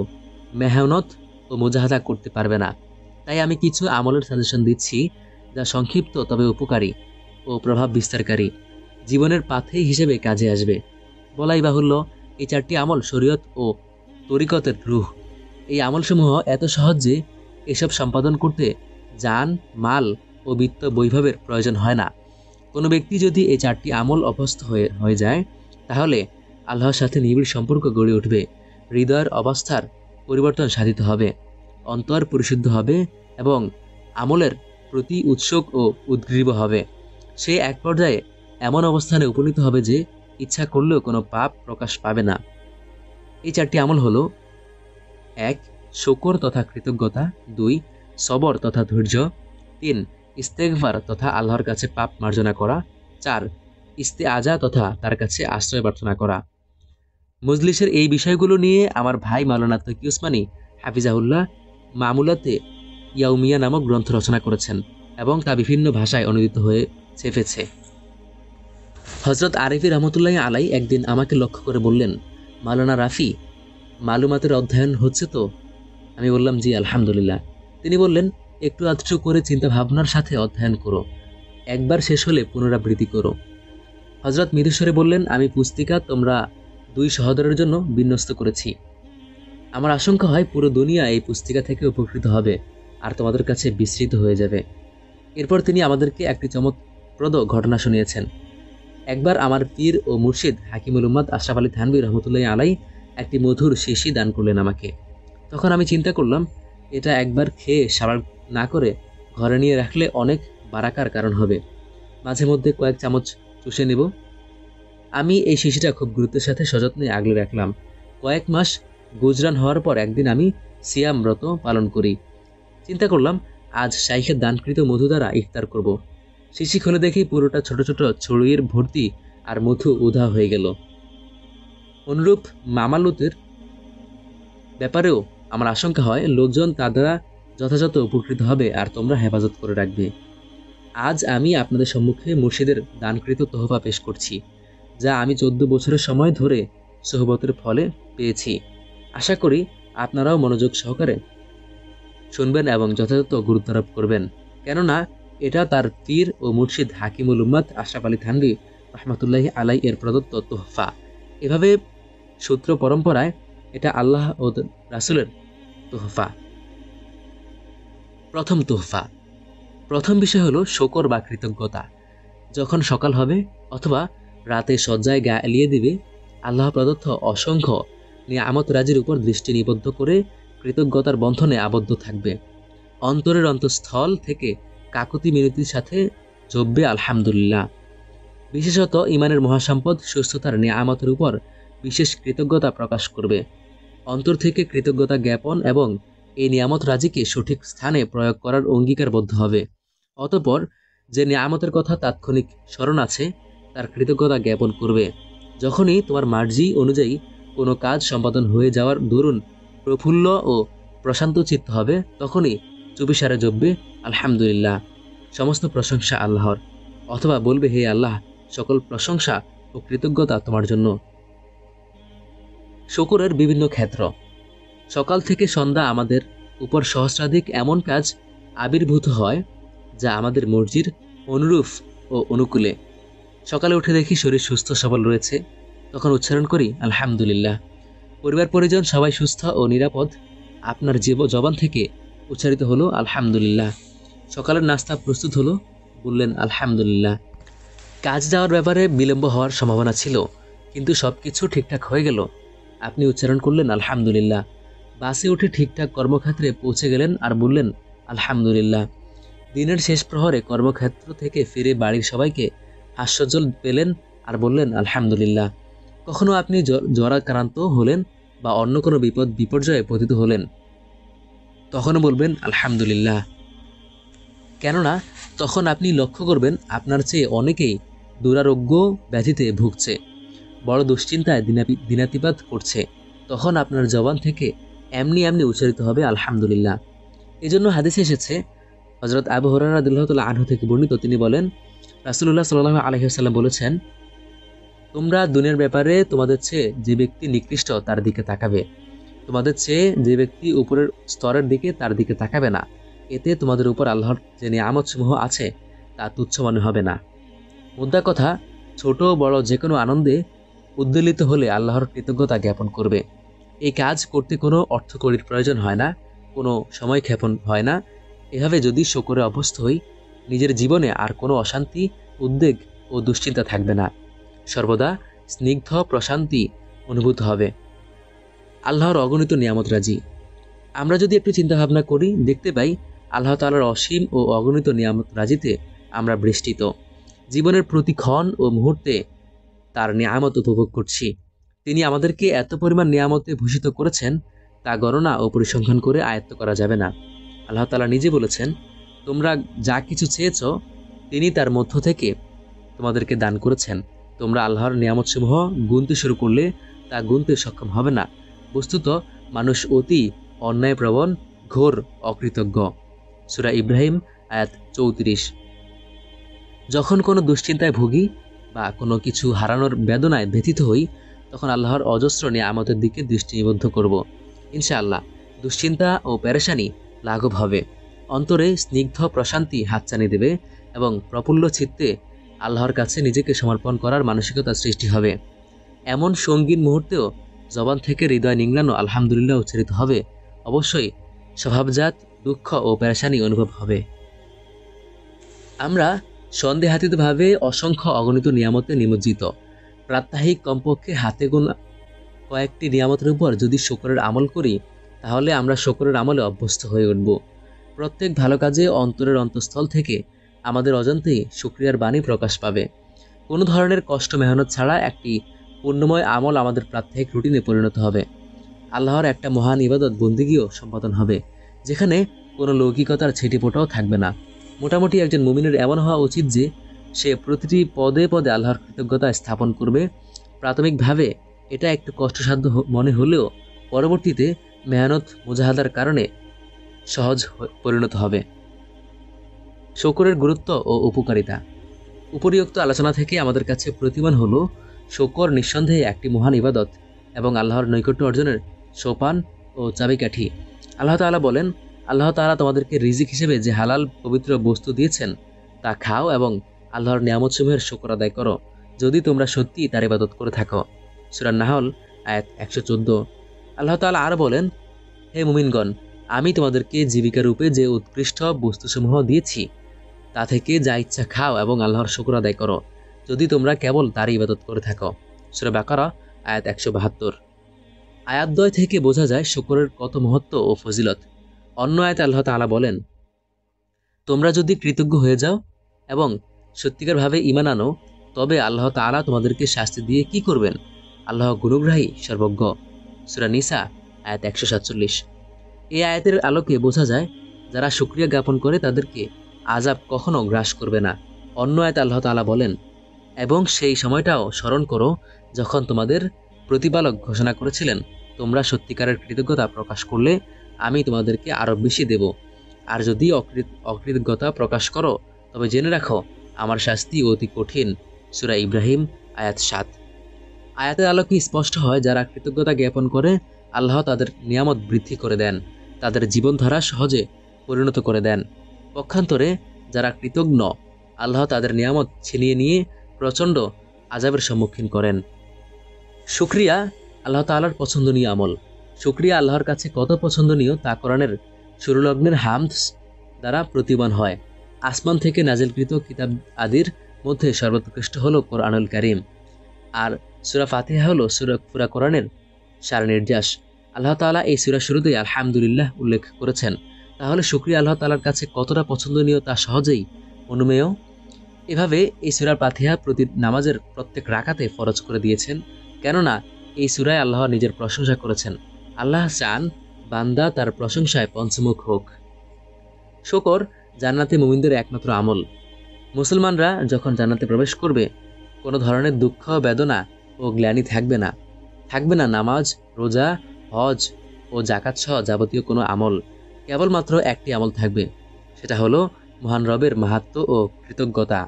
মেহনত ও মুজাহাদা করতে পারবে না। তাই আমি কিছু আমলের সাজেশন দিচ্ছি, যা সংক্ষিপ্ত তবে উপকারী ও প্রভাব বিস্তারকারী, জীবনের পাথেয় হিসেবে কাজে আসবে। বলাই বাহুল্য, এই 4টি আমল শরীয়ত ও তরিকতের রূহ। এই আমলসমূহ এত সহজ যে এসব সম্পাদন করতে জান, মাল ও বিত্ত বৈভবের প্রয়োজন হয় না। কোনো ব্যক্তি যদি এই 4টি আমল অভ্যস্ত হয়ে যায়, তাহলে আল্লাহর সাথে নিবিড় সম্পর্ক গড়ে উঠবে, হৃদয়ের অবস্থার পরিবর্তন সাধিত হবে, অন্তর পরিশুদ্ধ হবে এবং আমলের প্রতি উৎসুক ও উদ্গ্রীব হবে। সে এক পর্যায়ে এমন অবস্থানে উপনীত হবে যে ইচ্ছা করলেও কোনো পাপ প্রকাশ পাবে না। এই 4টি আমল হলো: 1. শুকর তথা কৃতজ্ঞতা, 2. সবর তথা ধৈর্য, 3. ইস্তেগফার তথা আল্লাহর কাছে পাপ মার্জনা করা, 4. ইস্তেআজা তথা তার কাছে আশ্রয় প্রার্থনা করা। মজলিসের এই বিষয়গুলো নিয়ে আমার ভাই মাওলানা তকি উসমানী হাফিজাহুল্লাহ মামুলাতে ইয়াউমিয়া নামক গ্রন্থ রচনা করেছেন এবং তা বিভিন্ন ভাষায় অনুদিত হয়ে ছেপেছে। হযরত আরেফি রহমতুল্লাহি আলাইহি একদিন আমাকে লক্ষ্য করে বললেন, মাওলানা রাফি, মালুমাতের অধ্যয়ন হচ্ছে তো? আমি বললাম, জি আলহামদুলিল্লাহ। তিনি বললেন, একটু আধটু করে চিন্তা ভাবনার সাথে অধ্যয়ন করো, একবার শেষ হলে পুনরাবৃত্তি করো। হযরত মৃদুস্বরে বললেন, আমি পুস্তিকা তোমরা 2 সহোদরের জন্য বিন্যস্ত করেছি। আমার আশঙ্কা হয় পুরো দুনিয়া এই পুস্তিকা থেকে উপকৃত হবে আর তোমাদের কাছে বিস্মৃত হয়ে যাবে। এরপর তিনি আমাদেরকে একটি চমকপ্রদ ঘটনা শুনিয়েছেন। একবার আমার পীর ও মুর্শিদ হাকিমুল উম্মাদ আশরাফ আলী থানভী রহমতুল্লাহি আলাইহি একটি মধুর শিশি দান করলেন আমাকে। তখন আমি চিন্তা করলাম, এটা একবার খেয়ে সাবাড় না করে ঘরে নিয়ে রাখলে অনেক বারাকার কারণ হবে। মাঝে মধ্যে কয়েক চামচ চুষে নেব। আমি এই শিশিটা খুব গুরুত্বের সাথে সযত্নে আগলে রাখলাম। কয়েক মাস গুজরান হওয়ার পর একদিন আমি সিয়াম ব্রত পালন করি। চিন্তা করলাম, আজ শাইখের দানকৃত মধু দ্বারা ইফতার করব। শিশি খুলে দেখি পুরোটা ছোট ছোট ছড়িয়ে ভর্তি আর মধু উধাও হয়ে গেল। অনুরূপ মামালুতের ব্যাপারেও আমার আশঙ্কা হয় লোকজন তা দ্বারা যথাযথ উপকৃত হবে আর তোমরা হেফাজত করে রাখবে। আজ আমি আপনাদের সম্মুখে মুর্শিদের দানকৃত তোহফা পেশ করছি, যা আমি 14 বছরের সময় ধরে সোহবতের ফলে পেয়েছি। আশা করি আপনারাও মনোযোগ সহকারে শুনবেন এবং যথাযথ গুরুত্বারোপ করবেন, কেননা এটা তার পীর ও মুর্শিদ হাকিমুল উম্মাত আশরাফ আলী থানভী রহমতুল্লাহি আলাই এর প্রদত্ত তোহফা। এভাবে সূত্র পরম্পরায় এটা আল্লাহ ও রাসূলের তোহফা। প্রথম তোহফা। প্রথম বিষয় হলো শকর বা কৃতজ্ঞতা। যখন সকাল হবে অথবা রাতে শয্যায় গা এলিয়ে দিবে, আল্লাহ প্রদত্ত অসংখ্য নিয়ামত রাজির উপর দৃষ্টি নিবদ্ধ করে কৃতজ্ঞতার বন্ধনে আবদ্ধ থাকবে। অন্তরের অন্তঃস্থল থেকে কাকুতি মিনতির সাথে জপবে আলহামদুলিল্লাহ। বিশেষত ইমানের মহাসম্পদ সুস্থতার নিয়ামতের উপর বিশেষ কৃতজ্ঞতা প্রকাশ করবে। অন্তর থেকে কৃতজ্ঞতা জ্ঞাপন এবং এই নিয়ামত রাজিকে সঠিক স্থানে প্রয়োগ করার অঙ্গীকারবদ্ধ হবে। অতঃপর যে নিয়ামতের কথা তাৎক্ষণিক স্মরণ আছে তার কৃতজ্ঞতা জ্ঞাপন করবে। যখনই তোমার মার্জি অনুযায়ী কোনো কাজ সম্পাদন হয়ে যাওয়ার দরুন প্রফুল্ল ও প্রশান্ত চিত্ত হবে, তখনই চুপিসারে জপবে আলহামদুলিল্লাহ, সমস্ত প্রশংসা আল্লাহর, অথবা বলবে হে আল্লাহ, সকল প্রশংসা ও কৃতজ্ঞতা তোমার জন্য। শুকরের বিভিন্ন ক্ষেত্র। সকাল থেকে সন্ধ্যা আমাদের উপর সহস্রাধিক এমন কাজ আবির্ভূত হয় যা আমাদের মর্জির অনুরূপ ও অনুকূলে। সকালে উঠে দেখি শরীর সুস্থ সবল রয়েছে, তখন উচ্চারণ করি আলহামদুলিল্লাহ। পরিবার পরিজন সবাই সুস্থ ও নিরাপদ, আপনার জবান থেকে উচ্চারিত হলো আলহামদুলিল্লাহ। সকালের নাস্তা প্রস্তুত হলো, বললেন আলহামদুলিল্লাহ। কাজ যাওয়ার ব্যাপারে বিলম্ব হওয়ার সম্ভাবনা ছিল, কিন্তু সব কিছু ঠিকঠাক হয়ে গেল, আপনি উচ্চারণ করলেন আলহামদুলিল্লাহ। বাসে উঠে ঠিকঠাক কর্মক্ষেত্রে পৌঁছে গেলেন আর বললেন আলহামদুলিল্লাহ। দিনের শেষ প্রহরে কর্মক্ষেত্র থেকে ফিরে বাড়ির সবাইকে হাস্যোজ্জ্বল পেলেন আর বললেন আলহামদুলিল্লাহ। কখনো আপনি জ্বরাক্রান্ত হলেন বা অন্য কোনো বিপর্যয়ে পতিত হলেন, তখনও বলবেন আলহামদুলিল্লাহ, কেননা তখন আপনি লক্ষ্য করবেন আপনার চেয়ে অনেকেই দুরারোগ্য ব্যাধিতে ভুগছে, বড় দুশ্চিন্তায় দিনাতিপাত করছে। তখন আপনার জবান থেকে এমনি উচ্চারিত হবে আলহামদুলিল্লাহ। এজন্য হাদিসে এসেছে, হযরত আবু হুরায়রা রাদিয়াল্লাহু তাআলা আনহু থেকে বর্ণিত, তিনি বলেন রাসূলুল্লাহ সাল্লাল্লাহু আলাইহি ওয়াসাল্লাম বলেছেন, তোমরা দুনিয়ার ব্যাপারে তোমাদের চেয়ে যে ব্যক্তি নিকৃষ্ট তার দিকে তাকাবে, তোমাদের চেয়ে যে ব্যক্তি উপরের স্তরের দিকে তার দিকে তাকাবে না, এতে তোমাদের উপর আল্লাহর যে নিয়ামত সমূহ আছে তা তুচ্ছ মনে হবে না। মুদ্রা কথা, ছোট বড় যে কোনো আনন্দে উদ্বেলিত হলে আল্লাহর কৃতজ্ঞতা জ্ঞাপন করবে। এই কাজ করতে কোনো অর্থকড়ির প্রয়োজন হয় না, কোনো সময় ক্ষেপণ হয় না। এভাবে যদি শুকরে অভ্যস্ত হই, নিজের জীবনে আর কোনো অশান্তি, উদ্বেগ ও দুশ্চিন্তা থাকবে না, সর্বদা স্নিগ্ধ প্রশান্তি অনুভূত হবে। আল্লাহর অগণিত নিয়ামত রাজি। আমরা যদি একটু চিন্তাভাবনা করি, দেখতে পাই আল্লাহ তাআলার অসীম ও অগণিত নিয়ামত রাজিতে আমরা বেষ্টিত। জীবনের প্রতি ক্ষণ ও মুহূর্তে তার নিয়ামত উপভোগ করছি। তিনি আমাদেরকে এত পরিমাণ নিয়ামতে ভূষিত করেছেন, তা গণনা ও পরিসংখ্যান করে আয়ত্ত করা যাবে না। আল্লাহ তাআলা নিজে বলেছেন, তোমরা যা কিছু চেয়েছ তিনি তার মধ্য থেকে তোমাদেরকে দান করেছেন। তোমরা আল্লাহর নিয়ামতসমূহ গুনতে শুরু করলে তা গুনতে সক্ষম হবে না। বস্তুত মানুষ অতি অন্যায়প্রবণ, ঘোর অকৃতজ্ঞ। সূরা ইব্রাহিম আয়াত 34। যখন কোনো দুশ্চিন্তায় ভুগি বা কোনো কিছু হারানোর বেদনায় ব্যথিত হই, তখন আল্লাহর অজস্র নিয়ামতের দিকে দৃষ্টি নিবদ্ধ করব। ইনশাআল্লাহ দুশ্চিন্তা ও পেরেশানি লাঘব হবে, অন্তরে স্নিগ্ধ প্রশান্তি হাতছানি দেবে এবং প্রফুল্ল চিত্তে আল্লাহর কাছে নিজেকে সমর্পণ করার মানসিকতা সৃষ্টি হবে। এমন সঙ্গীন মুহূর্তেও জবান থেকে হৃদয় নিংড়ানো আলহামদুলিল্লাহ উচ্চারিত হবে। অবশ্যই স্বভাবজাত দুঃখ ও পেরেশানি অনুভব হবে। আমরা সন্দেহাতীতভাবে অসংখ্য অগণিত নিয়ামতে নিমজ্জিত। প্রাত্যহিক কমপক্ষে হাতে গোনা কয়েকটি নিয়ামতের উপর যদি শুকরের আমল করি, তাহলে আমরা শুকরের আমলে অভ্যস্ত হয়ে উঠব। প্রত্যেক ভালো কাজে অন্তরের অন্তঃস্থল থেকে আমাদের অজান্তেই শুকরিয়ার বাণী প্রকাশ পাবে। কোনো ধরনের কষ্ট মেহনত ছাড়া একটি পুণ্যময় আমল আমাদের প্রাত্যহিক রুটিনে পরিণত হবে। আল্লাহর একটা মহান ইবাদত বন্দিগিও সম্পাদন হবে, যেখানে কোনো লৌকিকতার ছিটেফোঁটাও থাকবে না। মোটামুটি একজন মুমিনের এমন হওয়া উচিত যে সে প্রতিটি পদে পদে আল্লাহর কৃতজ্ঞতা স্থাপন করবে। প্রাথমিকভাবে এটা একটু কষ্টসাধ্য মনে হলেও পরবর্তীতে মেহনত মুজাহাদার কারণে সহজ পরিণত হবে। শুকরের গুরুত্ব ও উপকারিতা। উপরিউক্ত আলোচনা থেকে আমাদের কাছে প্রতীয়মান হলো শুকর নিঃসন্দেহে একটি মহান ইবাদত এবং আল্লাহর নৈকট্য অর্জনের সোপান ও চাবিকাঠি। আল্লাহ তাআলা বলেন, আল্লাহ তাআলা তোমাদেরকে রিজিক হিসেবে যে হালাল পবিত্র বস্তু দিয়েছেন তা খাও এবং আল্লাহর নিয়ামতসমূহের শুকর আদায় করো, যদি তোমরা সত্যিই তার ইবাদত করে থাকো। সূরা নাহল আয়াত 114। আল্লাহ তাআলা আরও বলেন, হে মুমিনগণ, আমি তোমাদেরকে জীবিকা রূপে যে উৎকৃষ্ট বস্তুসমূহ দিয়েছি তা থেকে যা ইচ্ছা খাও এবং আল্লাহর শুকর আদায় করো, যদি তোমরা কেবল তার ইবাদত করে থাকো। সূরা বাকারা আয়াত 172। আয়াতদ্বয় থেকে বোঝা যায় শুকরের কত মহত্ব ও ফজিলত। অন্য আয়াতে আল্লাহ তাআলা বলেন, তোমরা যদি কৃতজ্ঞ হয়ে যাও এবং সত্যিকারভাবে ঈমান আনো তবে আল্লাহ তাআলা তোমাদেরকে শাস্তি দিয়ে কি করবেন? আল্লাহ গুণগ্রাহী সর্বজ্ঞ। সূরা নিসা আয়াত 147। এই আয়াতের আলোকে বোঝা যায় যারা শুকরিয়া জ্ঞাপন করে তাদেরকে আযাব কখনো গ্রাস করবে না। অন্য আয়াতে আল্লাহ তাআলা বলেন, এবং সেই সময়টাও স্মরণ করো যখন তোমাদের প্রতিপালক ঘোষণা করেছিলেন, তোমরা সত্যিকারের কৃতজ্ঞতা প্রকাশ করলে আমি তোমাদেরকে আরো বেশি দেব, আর যদি অকৃতজ্ঞতা প্রকাশ করো তবে জেনে রাখো আমার শাস্তি অতি কঠিন। সূরা ইব্রাহিম আয়াত 7। আয়াতের আলোকে স্পষ্ট হয় যারা কৃতজ্ঞতা জ্ঞাপন করে আল্লাহ তাদের নিয়ামত বৃদ্ধি করে দেন, তাদের জীবনধারা সহজে পরিণত করে দেন। পক্ষান্তরে যারা কৃতজ্ঞ, আল্লাহ তাদের নিয়ামত ছিনিয়ে নিয়ে প্রচণ্ড আযাবের সম্মুখীন করেন। শুকরিয়া আল্লাহ তাআলার পছন্দনীয় আমল। শুকরিয়া আল্লাহর কাছে কত পছন্দনীয় তা কোরআনের শুরুলগ্নের হামদ দ্বারা প্রতিবান হয়। আসমান থেকে নাজিলকৃত কিতাব আদির মধ্যে সর্বোৎকৃষ্ট হলো কোরআনুল কারীম, আর সূরা ফাতিহা হলো পুরা কোরআনের সারনির্যাস। আল্লাহ তাআলা এই সূরার শুরুতেই আলহামদুলিল্লাহ উল্লেখ করেছেন। তাহলে শুকরিয়া আল্লাহ তাআলার কাছে কতটা পছন্দনীয় তা সহজেই অনুমেয়। এভাবে এই সূরা ফাতিহা প্রতি নামাজের প্রত্যেক রাকাতে ফরজ করে দিয়েছেন, কেননা এই সূরায় আল্লাহ নিজের প্রশংসা করেছেন। আল্লাহ চান বান্দা তার প্রশংসায় পঞ্চমুখ হোক। শুকর জান্নাতে মুমিনদের একমাত্র আমল। মুসলমানরা যখন জান্নাতে প্রবেশ করবে কোনো ধরনের দুঃখ, বেদনা ও গ্লানি থাকবে না। থাকবে না নামাজ, রোজা, হজ ও যাকাত সহ যাবতীয় কোনো আমল। কেবলমাত্র একটি আমল থাকবে, সেটা হলো মহান রবের মাহাত্ম্য ও কৃতজ্ঞতা।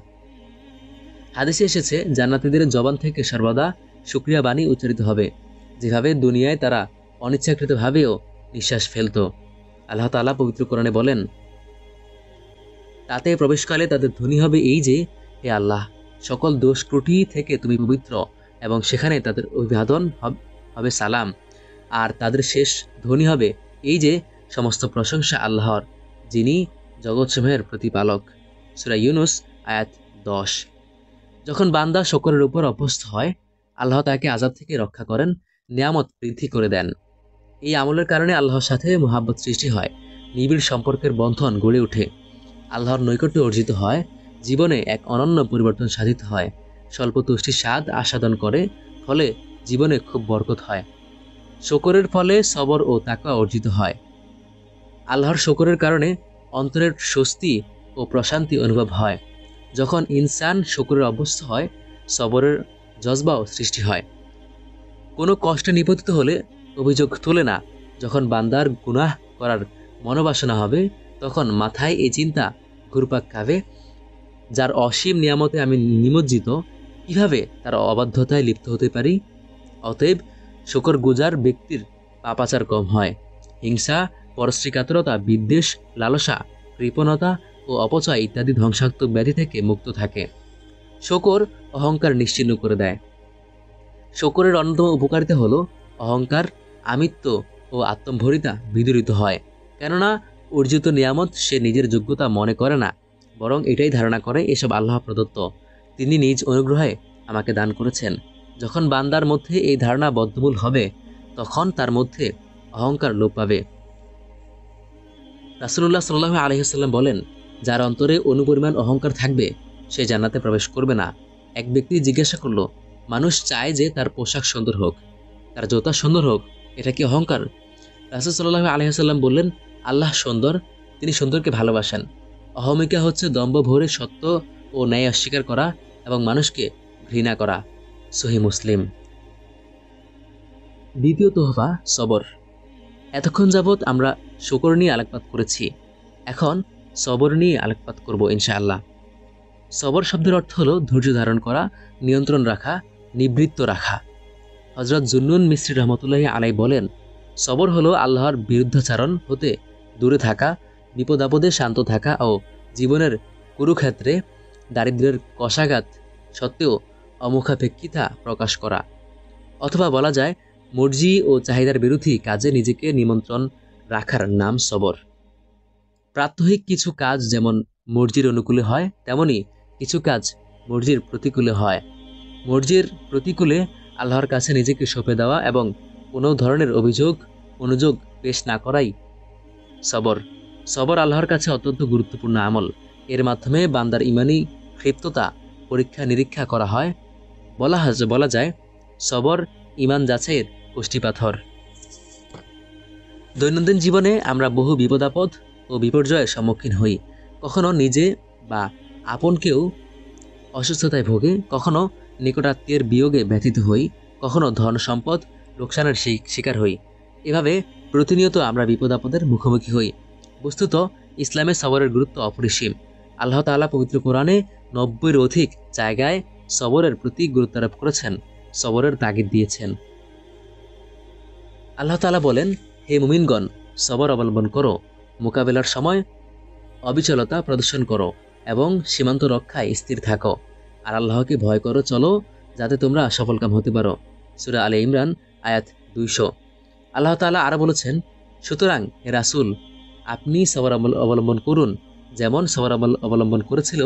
হাদিসে এসেছে জান্নাতীদের জবান থেকে সর্বদা শুকরিয়া বাণী উচ্চারিত হবে, যেভাবে দুনিয়ায় তারা অনিচ্ছাকৃতভাবেও নিঃশ্বাস ফেলত। আল্লাহ তাআলা পবিত্র কোরআনে বলেন, তাতে প্রবেশকালে তাদের ধ্বনি হবে এই যে, হে আল্লাহ, সকল দোষ ত্রুটি থেকে তুমি পবিত্র, এবং সেখানে তাদের অভিবাদন হবে সালাম, আর তাদের শেষ ধ্বনি হবে এই যে, সমস্ত প্রশংসা আল্লাহর, যিনি জগৎসমূহের প্রতিপালক। সূরা ইউনুস আয়াত 10। যখন বান্দা শুকরের উপর অভ্যস্ত হয়, আল্লাহ তাকে আযাব থেকে রক্ষা করেন, নিয়ামত বৃদ্ধি করে দেন। এই আমলের কারণে আল্লাহর সাথে মুহাব্বত সৃষ্টি হয়, নিবিড় সম্পর্কের বন্ধন গড়ে ওঠে, আল্লাহর নৈকট্য অর্জিত হয়, জীবনে এক অনন্য পরিবর্তন সাধিত হয়, স্বল্প তুষ্টির স্বাদ আস্বাদন করে, ফলে জীবনে খুব বরকত হয়। শুকরের ফলে সবর ও তাকওয়া অর্জিত হয়। আল্লাহর শুকরের কারণে অন্তরের স্বস্তি ও প্রশান্তি অনুভব হয়। যখন ইনসান শুকরের অভ্যস্ত হয়, সবরের জজবাও সৃষ্টি হয়। কোনো কষ্টে নিপতিত হলে অভিযোগ তোলে না। যখন বান্দার গুনাহ করার মনোবাসনা হবে, তখন মাথায় এই চিন্তা ঘুরপাক খাবে, যার অসীম নিয়ামতে আমি নিমজ্জিত, কিভাবে তার অবাধ্যতায় লিপ্ত হতে পারি। অতএব শুকর গুজার ব্যক্তির পাপাচার কম হয়, হিংসা, পরশ্রীকাতরতা, বিদ্বেষ, লালসা, কৃপণতা ও অপচয় ইত্যাদি ধ্বংসাত্মক ব্যাধি থেকে মুক্ত থাকে। শুকর অহংকার নিশ্চিহ্ন করে দেয়। শুকরের অন্যতম উপকারিতা হলো অহংকার, আমিত্ব ও আত্মম্ভরিতা বিদূরিত হয়। কেননা অর্জিত নিয়ামত সে নিজের যোগ্যতা মনে করে না, বরং এটাই ধারণা করে এসব আল্লাহ প্রদত্ত, তিনি নিজ অনুগ্রহে আমাকে দান করেছেন। যখন বান্দার মধ্যে এই ধারণা বদ্ধমূল হবে, তখন তার মধ্যে অহংকার লোপ পাবে। রাসূলুল্লাহ সাল্লাল্লাহু আলাইহি ওয়াসাল্লাম বলেন, যার অন্তরে অনুপরিমাণ অহংকার থাকবে সে জান্নাতে প্রবেশ করবে না। এক ব্যক্তি জিজ্ঞাসা করল, মানুষ চায় যে তার পোশাক সুন্দর হোক, তার জুতা সুন্দর হোক, এটা কি অহংকার? রাসূল সাল্লাল্লাহু আলাইহি ওয়াসাল্লাম বললেন, আল্লাহ সুন্দর, তিনি সুন্দরকে ভালোবাসেন। অহমিকা হচ্ছে দম্ভ ভরে সত্য ও ন্যায় অস্বীকার করা এবং মানুষকে ঘৃণা করা। সহিহ মুসলিম। দ্বিতীয় তোহফা সবর। এতক্ষণ যাবৎ আমরা শুকর নিয়ে আলোকপাত করেছি, এখন সবর নিয়ে আলোকপাত করব ইনশাআল্লাহ। সবর শব্দের অর্থ হলো ধৈর্য ধারণ করা, নিয়ন্ত্রণ রাখা, নিবৃত্ত রাখা। হযরত জুন্নুন মিসরি রহমতুল্লাহি আলাই বলেন, সবর হলো আল্লাহর বিরুদ্ধাচারণ হতে দূরে থাকা, বিপদ আপদে শান্ত থাকা ও জীবনের কুরুক্ষেত্রে দারিদ্র্যের কষাঘাত সত্ত্বেও অমুখাপেক্ষিতা প্রকাশ করা। অথবা বলা যায়, মর্জি ও চাহিদার বিরোধী কাজে নিজেকে নিমন্ত্রণ রাখার নাম সবর। প্রাত্যহিক কিছু কাজ যেমন মর্জির অনুকূলে হয়, তেমনি কিছু কাজ মর্জির প্রতিকূলে হয়। মর্জির প্রতিকূলে আল্লাহর কাছে নিজেকে সঁপে দেওয়া এবং কোনো ধরনের অনুযোগ পেশ না করাই সবর। সবর আল্লাহর কাছে অত্যন্ত গুরুত্বপূর্ণ আমল। এর মাধ্যমে বান্দার ইমানি ক্ষিপ্ততা পরীক্ষা নিরীক্ষা করা হয়। বলা যায়, সবর ইমান যাচাইয়ের কষ্টিপাথর। দৈনন্দিন জীবনে আমরা বহু বিপদাপদ ও বিপর্যয়ের সম্মুখীন হই। কখনো নিজে বা আপন কেউ অসুস্থতায় ভোগে, কখনো নিকটাত্মীয়ের বিয়োগে ব্যথিত হই, কখনো ধন সম্পদ লোকসানের শিকার হই। এভাবে প্রতিনিয়ত আমরা বিপদাপদের মুখোমুখি হই। বস্তুত ইসলামে সবরের গুরুত্ব অপরিসীম। আল্লাহ তাআলা পবিত্র কোরআনে 90-এর অধিক জায়গায় সবরের প্রতি গুরুত্ব আরোপ করেছেন, সবরের তাগিদ দিয়েছেন। আল্লাহ তাআলা বলেন, হে মুমিনগণ, সবর অবলম্বন করো, মোকাবেলার সময় অবিচলতা প্রদর্শন করো এবং সীমান্ত রক্ষায় স্থির থাকো, আর আল্লাহকে ভয় করো, চলো, যাতে তোমরা সফলকাম হতে পারো। সূরা আলে ইমরান আয়াত 200। আল্লাহ তাআলা আরো বলেছেন, সুতরাং হে রাসূল, আপনি সবর অবলম্বন করুন, যেমন সবর অবলম্বন করেছিল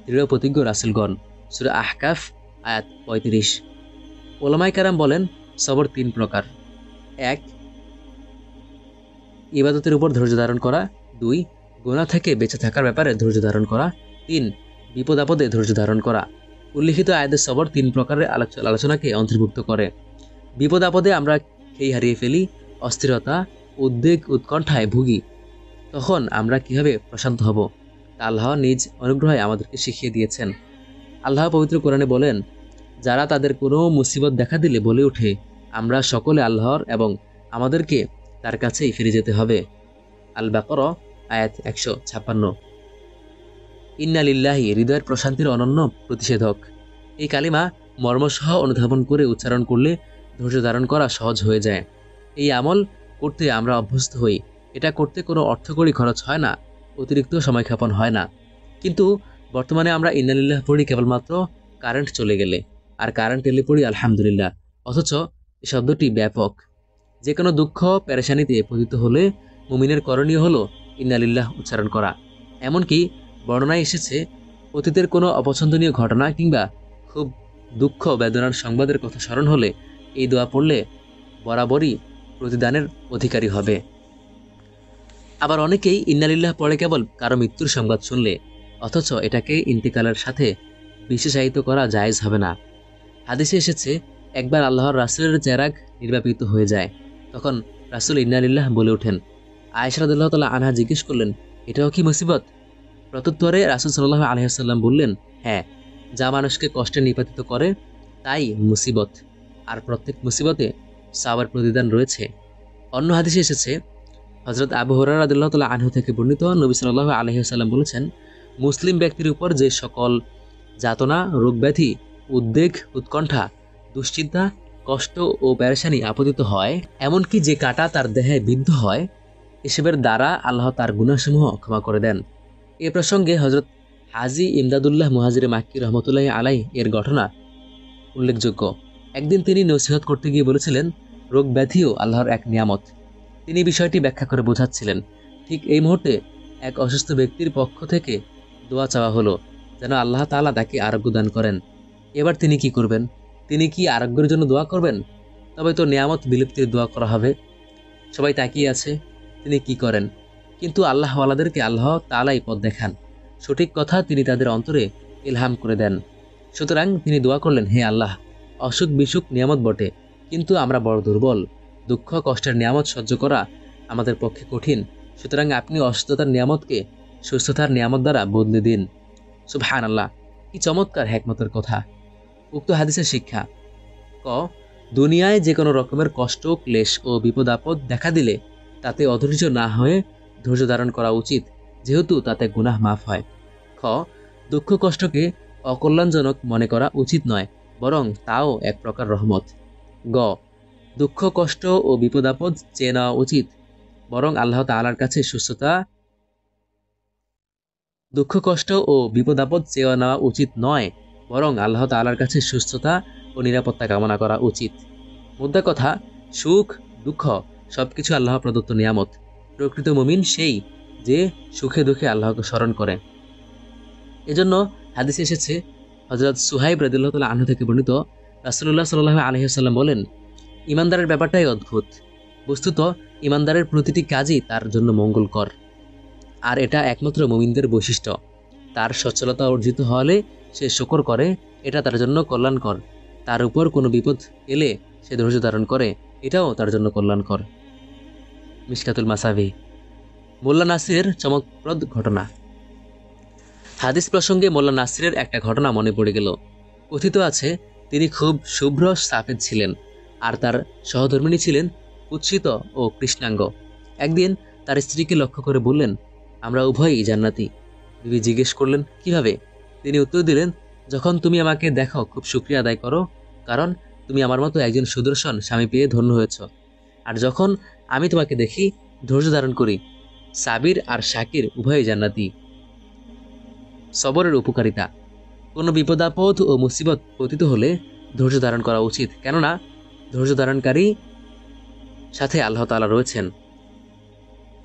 দৃঢ়প্রতিজ্ঞ রাসূলগণ। সূরা আহকাফ আয়াত 35। উলামায়ে কেরাম বলেন, সবর 3 প্রকার। 1. ইবাদতের উপর ধৈর্য ধারণ করা। 2. গুনাহ থেকে বেঁচে থাকার ব্যাপারে ধৈর্য ধারণ করা। 3. বিপদ আপদে ধৈর্য ধারণ করা। উল্লিখিত আয়াতে সবর 3 প্রকারের আলোচনাকে অন্তর্ভুক্ত করে। বিপদ আপদে আমরা খেই হারিয়ে ফেলি, অস্থিরতা, উদ্বেগ, উৎকণ্ঠায় ভুগি। তখন আমরা কিভাবে প্রশান্ত হব, তা আল্লাহ নিজ অনুগ্রহে আমাদেরকে শিখিয়ে দিয়েছেন। আল্লাহ পবিত্র কোরআনে বলেন, যারা তাদের কোনো মুসিবত দেখা দিলে বলে ওঠে, আমরা সকলে আল্লাহর এবং আমাদেরকে তার কাছেই ফিরে যেতে হবে। আল বাকরা আয়াত 156। ইন্না লিল্লাহি হৃদয়ের প্রশান্তির অনন্য প্রতিষেধক। এই কালিমা মর্মসহ অনুধাবন করে উচ্চারণ করলে ধৈর্য ধারণ করা সহজ হয়ে যায়। এই আমল করতে আমরা অভ্যস্ত হই। এটা করতে কোনো অর্থকড়ি খরচ হয় না, অতিরিক্ত সময়ক্ষেপণ হয় না। কিন্তু বর্তমানে আমরা ইন্না লিল্লাহ পড়ি কেবলমাত্র কারেন্ট চলে গেলে, আর কারেন্ট এলে পড়ি আলহামদুলিল্লাহ। অথচ এই শব্দটি ব্যাপক। যে কোনো দুঃখ পেরেশানিতে পতিত হলে মুমিনের করণীয় হলো ইন্না লিল্লাহ উচ্চারণ করা। এমনকি বর্ণনায় এসেছে, অতীতের কোনো অপছন্দনীয় ঘটনা কিংবা খুব দুঃখ বেদনার সংবাদের কথা স্মরণ হলে এই দোয়া পড়লে বরাবরই প্রতিদানের অধিকারী হবে। আবার অনেকেই ইন্না লিল্লাহ পড়ে কেবল কারো মৃত্যুর সংবাদ শুনলে, অথচ এটাকে ইন্তিকালের সাথে বিশেষায়িত করা জায়েজ হবে না। হাদিসে এসেছে, একবার আল্লাহর রাসূলের চেরাগ নির্বাপিত হয়ে যায়, তখন রাসূল ইন্না লিল্লাহ বলে ওঠেন। আয়েশা রাদিয়াল্লাহু তাআলা আনহা জিজ্ঞেস করলেন, এটাও কি মুসিবত? প্রত্যুত্তরে রাসূল সাল্লাল্লাহু আলাইহি ওয়াসাল্লাম বললেন, হ্যাঁ, যা মানুষকে কষ্টে নিপাতিত করে তাই মুসিবত, আর প্রত্যেক মুসিবতে সওয়াবের প্রতিদান রয়েছে। অন্য হাদিসে এসেছে, হযরত আবু হুরায়রা রাদিয়াল্লাহু তাআলা আনহু থেকে বর্ণিত, নবী সাল্লাল্লাহু আলাইহি ওয়াসাল্লাম বলেছেন, মুসলিম ব্যক্তির উপর যে সকল যাতনা, রোগব্যাধি, উদ্বেগ, উৎকণ্ঠা, দুশ্চিন্তা, কষ্ট ও পেরেশানি আপতিত হয়, এমনকি যে কাঁটা তার দেহে বিদ্ধ হয়, এসবের দ্বারা আল্লাহ তার গুনাহসমূহ ক্ষমা করে দেন। এ প্রসঙ্গে হযরত হাজী ইমদাদুল্লাহ মুহাজিরে মাক্কি রহমতুল্লাহি আলাইহি এর ঘটনা উল্লেখযোগ্য। একদিন তিনি নসিহত করতে গিয়ে বলেছিলেন, রোগ ব্যাধিও আল্লাহর এক নিয়ামত। তিনি বিষয়টি ব্যাখ্যা করে বোঝাচ্ছিলেন। ঠিক এই মুহূর্তে এক অসুস্থ ব্যক্তির পক্ষ থেকে দোয়া চাওয়া হলো যেন আল্লাহ তাআলা তাকে আরোগ্য দান করেন। এবার তিনি কি করবেন? তিনি কি আরোগ্যের জন্য দোয়া করবেন? তবে তো নিয়ামত বিলুপ্তির দোয়া করা হবে। সবাই তাকিয়ে আছে, তিনি কি করেন? কিন্তু আল্লাহওয়ালাদেরকে আল্লাহ তাআলাই পথ দেখান। সঠিক কথা তিনি তাদের অন্তরে ইলহাম করে দেন। সুতরাং তিনি দোয়া করলেন, হে আল্লাহ, অসুখ বিসুখ নিয়ামত বটে, কিন্তু আমরা বড় দুর্বল। দুঃখ কষ্টের নিয়ামত সহ্য করা আমাদের পক্ষে কঠিন। সুতরাং আপনি অসুস্থতার নিয়ামতকে সুস্থতার নিয়ামত দ্বারা বদলে দিন। সুবহানাল্লাহ, কি চমৎকার হিকমতের কথা। উক্ত হাদিসের শিক্ষা: ক, দুনিয়ায় যে কোনো রকমের কষ্ট, ক্লেশ ও বিপদ আপদ দেখা দিলে তাতে অধৈর্য না হয়ে ধৈর্য ধারণ করা উচিত, যেহেতু তাতে গুনাহ মাফ হয়। খ, দুঃখ কষ্টকে অকল্যাণজনক মনে করা উচিত নয়, বরং তাও এক প্রকার রহমত। গ, দুঃখ কষ্ট ও বিপদ আপদ চেয়ে নেওয়া উচিত, বরং আল্লাহ তাআলার কাছে সুস্থতা দুঃখ কষ্ট ও বিপদ আপদ চেয়ে নেওয়া উচিত নয়, বরং আল্লাহ তাআলার কাছে সুস্থতা ও নিরাপত্তা কামনা করা উচিত। মুদ্রা কথা, সুখ দুঃখ সবকিছু আল্লাহ প্রদত্ত নিয়ামত। প্রকৃত মুমিন সেই যে সুখে দুঃখে আল্লাহকে স্মরণ করে। এজন্য হাদিসে এসেছে, হযরত সুহাইব রাদিয়াল্লাহু তাআলা আনহু থেকে বর্ণিত, রাসূলুল্লাহ সাল্লাল্লাহু আলাইহি ওয়াসাল্লাম বলেন, ইমানদারের ব্যাপারটাই অদ্ভুত। বস্তুত ইমানদারের প্রতিটি কাজই তার জন্য মঙ্গলকর, আর এটা একমাত্র মুমিনদের বৈশিষ্ট্য। তার সচ্ছলতা অর্জিত হলে সে শুকর করে, এটা তার জন্য কল্যাণকর। তার উপর কোনো বিপদ এলে সে ধৈর্য ধারণ করে, এটাও তার জন্য কল্যাণকর। মিশকাতুল মাসাবি। মোল্লা নাসিরের চমকপ্রদ ঘটনা। হাদিস প্রসঙ্গে মোল্লা নাসিরের একটা ঘটনা মনে পড়ে গেল। কথিত আছে, তিনি খুব শুভ্র সাফেদ ছিলেন, আর তার সহধর্মিণী ছিলেন কুৎসিত ও কৃষ্ণাঙ্গ। একদিন তার স্ত্রীকে লক্ষ্য করে বললেন, আমরা উভয়ই জান্নাতি। বিবি জিজ্ঞেস করলেন, কিভাবে? তিনি উত্তর দিলেন, যখন তুমি আমাকে দেখো খুব শুকরিয়া আদায় করো, কারণ তুমি আমার মতো একজন সুদর্শন স্বামী পেয়ে ধন্য হয়েছ। আর যখন আমি তোমাকে দেখি ধৈর্য ধারণ করি। সাবির আর শাকির উভয়ই জান্নাতি। সবরের উপকারিতা। কোনো বিপদাপদ ও মুসিবত পতিত হলে ধৈর্য ধারণ করা উচিত, কেননা ধৈর্য ধারণকারী সাথে আল্লাহ তাআলা রয়েছেন।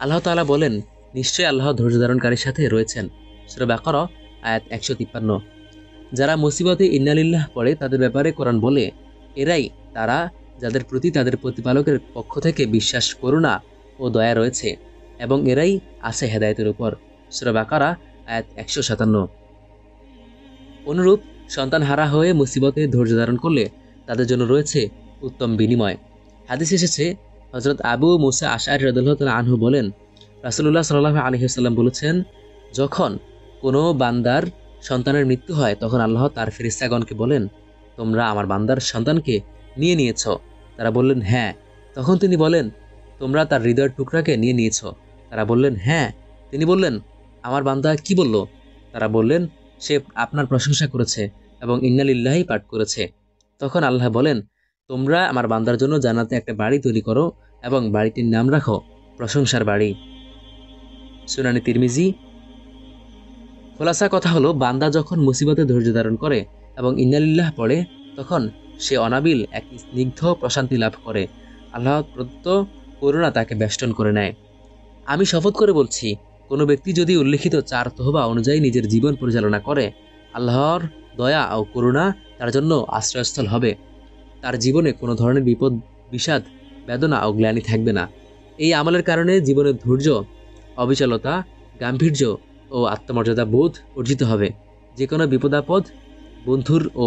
আল্লাহ তাআলা বলেন, নিশ্চয়ই আল্লাহ ধৈর্য ধারণকারীর সাথে রয়েছেন। সূরা বাকারা আয়াত 153। যারা মুসিবতে ইন্নালিল্লাহ পড়ে তাদের ব্যাপারে কোরআন বলে, এরাই তারা যাদের প্রতি তাদের প্রতিপালকের পক্ষ থেকে বিশ্বাস, করুণা ও দয়া রয়েছে, এবং এরাই আছে হেদায়েতের উপর। সূরা বাকারা আয়াত 157। অনুরূপ সন্তান হারা হয়ে মুসিবতে ধৈর্য ধারণ করলে তাদের জন্য রয়েছে উত্তম বিনিময়। হাদিস এসেছে, হযরত আবু মুসা আশআরী রাদিয়াল্লাহু তাআলা আনহু বলেন, রাসূলুল্লাহ সাল্লাল্লাহু আলাইহি ওয়াসাল্লাম বলেছেন, যখন কোনো বান্দার সন্তানের মৃত্যু হয় তখন আল্লাহ তার ফেরেশতাগণকে বলেন, তোমরা আমার বান্দার সন্তানকে নিয়ে নিয়েছ? তারা বললেন, হ্যাঁ। তখন তিনি বলেন, তোমরা তার হৃদয়ের টুকরাকে নিয়ে নিয়েছ? তারা বললেন, হ্যাঁ। তিনি বললেন, আমার বান্দা কি বলল? তারা বললেন, সে আপনার প্রশংসা করেছে এবং ইন্না লিল্লাহি পাঠ করেছে। তখন আল্লাহ বলেন, তোমরা আমার বান্দার জন্য জান্নাতে একটা বাড়ি তৈরি করো এবং বাড়িটির নাম রাখো প্রশংসার বাড়ি। সুনানে তিরমিজি। খোলাসা কথা হলো, বান্দা যখন মুসিবতে ধৈর্য ধারণ করে এবং ইন্নালিল্লাহ পড়ে, তখন সে অনাবিল এক স্নিগ্ধ প্রশান্তি লাভ করে। আল্লাহ প্রদত্ত করুণা তাকে বেষ্টন করে নেয়। আমি শপথ করে বলছি, কোনো ব্যক্তি যদি উল্লেখিত 4 তহবা অনুযায়ী নিজের জীবন পরিচালনা করে, আল্লাহর দয়া ও করুণা তার জন্য আশ্রয়স্থল হবে। তার জীবনে কোনো ধরনের বিপদ, বিষাদ, বেদনা ও গ্লানি থাকবে না। এই আমলের কারণে জীবনের ধৈর্য, অবিচলতা, গাম্ভীর্য ও আত্মমর্যাদা বোধ অর্জিত হবে। যে কোনো বিপদাপদ, বন্ধুর ও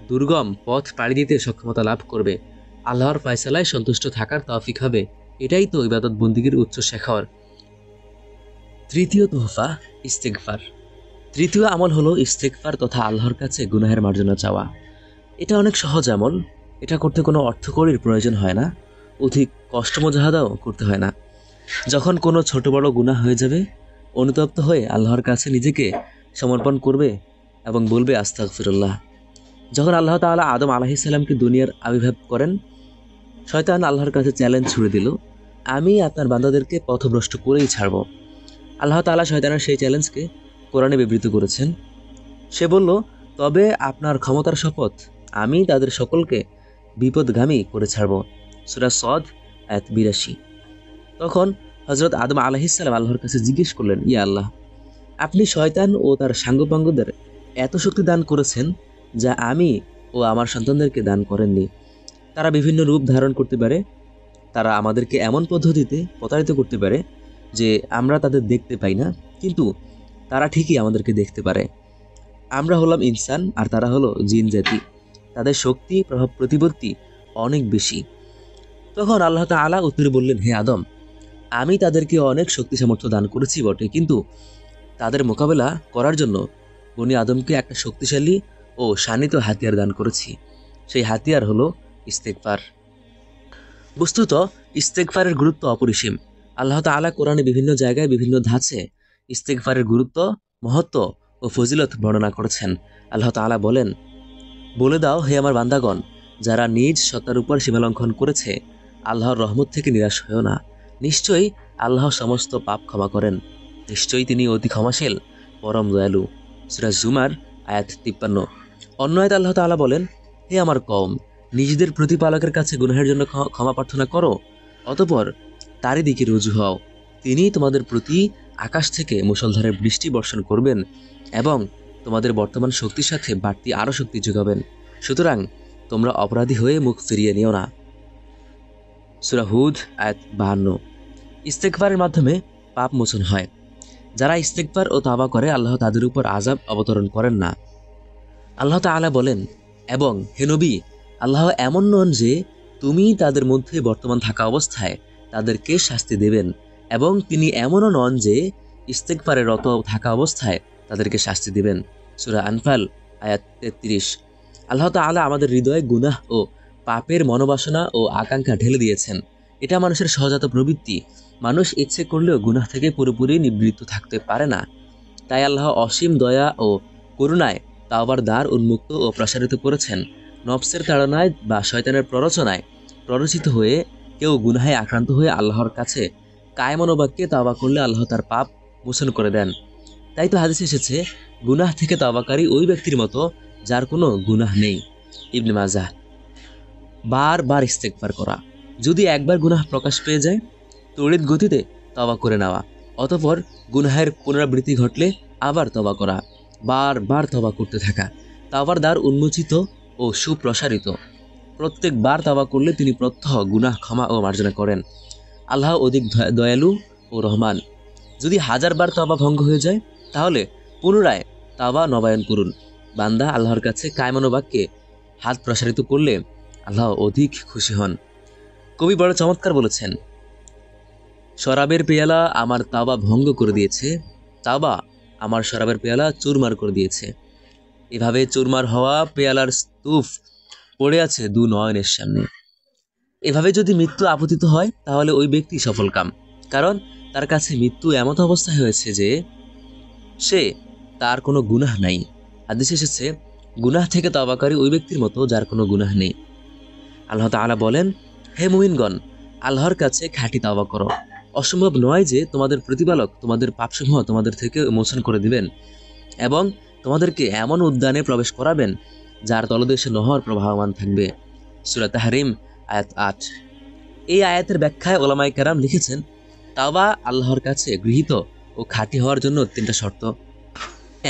দুর্গম পথ পাড়ি দিতে সক্ষমতা লাভ করবে। আল্লাহর ফয়সালায় সন্তুষ্ট থাকার তৌফিক হবে। এটাই তো ইবাদত বন্দিগির উচ্চ শেখর। তৃতীয় তোহফা, ইস্তিগফার। তৃতীয় আমল হলো ইস্তিগফার তথা আল্লাহর কাছে গুনাহের মার্জনা চাওয়া। এটা অনেক সহজ আমল। এটা করতে কোনো অর্থকড়ির প্রয়োজন হয় না, অধিক কষ্ট মোজাহাদাও করতে হয় না। যখন কোনো ছোট বড় গুনাহ হয়ে যাবে, অনুতপ্ত হয়ে আল্লাহর কাছে নিজেকে সমর্পণ করবে এবং বলবে, আস্তাগফিরুল্লাহ। যখন আল্লাহ তাআলা আদম আলাইহিস সালামকে দুনিয়ার আবির্ভাব করেন, শয়তান আল্লাহর কাছে চ্যালেঞ্জ ছুড়ে দিল, আমি আপনার বান্দাদেরকে পথভ্রষ্ট করেই ছাড়ব। আল্লাহ তাআলা শয়তানের সেই চ্যালেঞ্জকে কোরআনে বিবৃত করেছেন। সে বলল, তবে আপনার ক্ষমতার শপথ, আমি তাদের সকলকে বিপদগামী করে ছাড়ব। সূরা সদ আয়াত 82। তখন হযরত আদম আলাইহিস সালাম আল্লাহর কাছে জিজ্ঞেস করলেন, ইয়া আল্লাহ, আপনি শয়তান ও তার সাঙ্গপাঙ্গদের এত শক্তি দান করেছেন যা আমি ও আমার সন্তানদেরকে দান করেননি। তারা বিভিন্ন রূপ ধারণ করতে পারে, তারা আমাদেরকে এমন পদ্ধতিতে প্রতারিত করতে পারে যে আমরা তাদের দেখতে পাই না, কিন্তু তারা ঠিকই আমাদেরকে দেখতে পারে। আমরা হলাম ইনসান আর তারা হলো জিন জাতি। তাদের শক্তি, প্রভাব প্রতিপত্তি অনেক বেশি। তখন আল্লাহ তাআলা উত্তরে বললেন, হে আদম, আমি তাদেরকে অনেক শক্তি সামর্থ্য দান করেছি বটে, কিন্তু তাদের মোকাবেলা করার জন্য বনি আদমকে একটা শক্তিশালী ও শানিত হাতিয়ার দান করেছি। সেই হাতিয়ার হলো ইস্তেগফার। বস্তুত ইস্তেগফারের গুরুত্ব অপরিসীম। আল্লাহ তাআলা কোরআনে বিভিন্ন জায়গায় বিভিন্ন ধাঁচে ইস্তেগফারের গুরুত্ব, মহত্ব ও ফজিলত বর্ণনা করেছেন। আল্লাহ তাআলা বলেন, বলে দাও হে আমার বান্দাগণ, যারা নিজ সত্তার উপর সীমালঙ্ঘন করেছে, আল্লাহর রহমত থেকে নিরাশ হয়েও না। নিশ্চয়ই আল্লাহ সমস্ত পাপ ক্ষমা করেন। নিশ্চয়ই তিনি অতি ক্ষমাশীল, পরম দয়ালু। সূরা জুমার আয়াত 53। অন্য আয়াতে আল্লাহ তাআলা বলেন, হে আমার কওম, নিজেদের প্রতিপালকের কাছে গুনাহের জন্য ক্ষমা প্রার্থনা করো, অতঃপর তারই দিকে রুজু হও। তিনি তোমাদের প্রতি আকাশ থেকে মুষলধারে বৃষ্টি বর্ষণ করবেন এবং তোমাদের বর্তমান শক্তির সাথে বাড়তি আরও শক্তি যোগাবেন। সুতরাং তোমরা অপরাধী হয়ে মুখ ফিরিয়ে নিও না। সূরা হুদ আয়াত 52। ইস্তেগফারের মাধ্যমে পাপ মোচন হয়। যারা ইস্তেগফার ও তাওবা করে, আল্লাহ তাদের উপর আযাব অবতরণ করেন না। আল্লাহ তাআলা বলেন, এবং হে নবী, আল্লাহ এমন নন যে তুমি তাদের মধ্যে বর্তমান থাকা অবস্থায় তাদেরকে শাস্তি দেবেন, এবং তিনি এমনও নন যে ইস্তেগফারে রত থাকা অবস্থায় তাদেরকে শাস্তি দিবেন। সূরা আনফাল আয়াত 33। আল্লাহ তাআলা আমাদের হৃদয়ে গুনাহ ও পাপের মনোবাসনা ও আকাঙ্ক্ষা ঢেলে দিয়েছেন। এটা মানুষের সহজাত প্রবৃত্তি। মানুষ ইচ্ছে করলেও গুনাহ থেকে পুরোপুরি নিবৃত্ত থাকতে পারে না। তাই আল্লাহ অসীম দয়া ও করুণায় তাওবার দ্বার উন্মুক্ত ও প্রসারিত করেছেন। নফসের তাড়নায় বা শয়তানের প্ররোচনায় প্ররোচিত হয়ে কেউ গুনাহে আক্রান্ত হয়ে আল্লাহর কাছে কায়মনোবাক্যে তাওবা করলে আল্লাহ তার পাপ মোচন করে দেন। তাই তো হাদিসে এসেছে, গুনাহ থেকে তাওবাকারী ওই ব্যক্তির মতো যার কোনো গুনাহ নেই। ইবনে মাজাহ। বারবার ইস্তেগফার করা। যদি একবার গুনাহ প্রকাশ পেয়ে যায়, তড়িৎ গতিতে তওবা করে নেওয়া, অতঃপর গুনাহের পুনরাবৃত্তি ঘটলে আবার তওবা করা, বারবার তওবা করতে থাকা। তওবার দ্বার উন্মোচিত ও সুপ্রসারিত। প্রত্যেকবার তওবা করলে তিনি প্রত্যহ গুনাহ ক্ষমা ও মার্জনা করেন। আল্লাহ অধিক দয়ালু ও রহমান। যদি 1000 বার তওবা ভঙ্গ হয়ে যায়, তাহলে পুনরায় তওবা নবায়ন করুন। বান্দা আল্লাহর কাছে কায়মনোবাক্যে হাত প্রসারিত করলে আল্লাহ অধিক খুশি হন। কবি বড় চমৎকার বলেছেন, শরাবের পেয়ালা আমার তাওবা ভঙ্গ করে দিয়েছে, তাওবা আমার শরাবের পেয়ালা চুরমার করে দিয়েছে। এভাবে চুরমার হওয়া পেয়ালার স্তূপ পড়ে আছে দু নয়নের সামনে। এভাবে যদি মৃত্যু আপতিত হয়, তাহলে ওই ব্যক্তি সফলকাম, কারণ তার কাছে মৃত্যু এমত অবস্থায় হয়েছে যে সে তার কোনো গুনাহ নাই। হাদিসে এসেছে, গুনাহ থেকে তওবাকারী ওই ব্যক্তির মতো যার কোনো গুনাহ নেই। আল্লাহ তাআলা বলেন, হে মুমিনগণ, আল্লাহর কাছে খাঁটি তাওবা করো। অসম্ভব নয় যে তোমাদের প্রতিপালক তোমাদের পাপসমূহ তোমাদের থেকে মোচন করে দিবেন এবং তোমাদেরকে এমন উদ্যানে প্রবেশ করাবেন যার তলদেশে নহর প্রবাহমান থাকবে। সূরা তাহরিম আয়াত 8। এই আয়াতের ব্যাখ্যায় ওলামায়ে কেরাম লিখেছেন, তাওবা আল্লাহর কাছে গৃহীত ও খাঁটি হওয়ার জন্য 3টা শর্ত।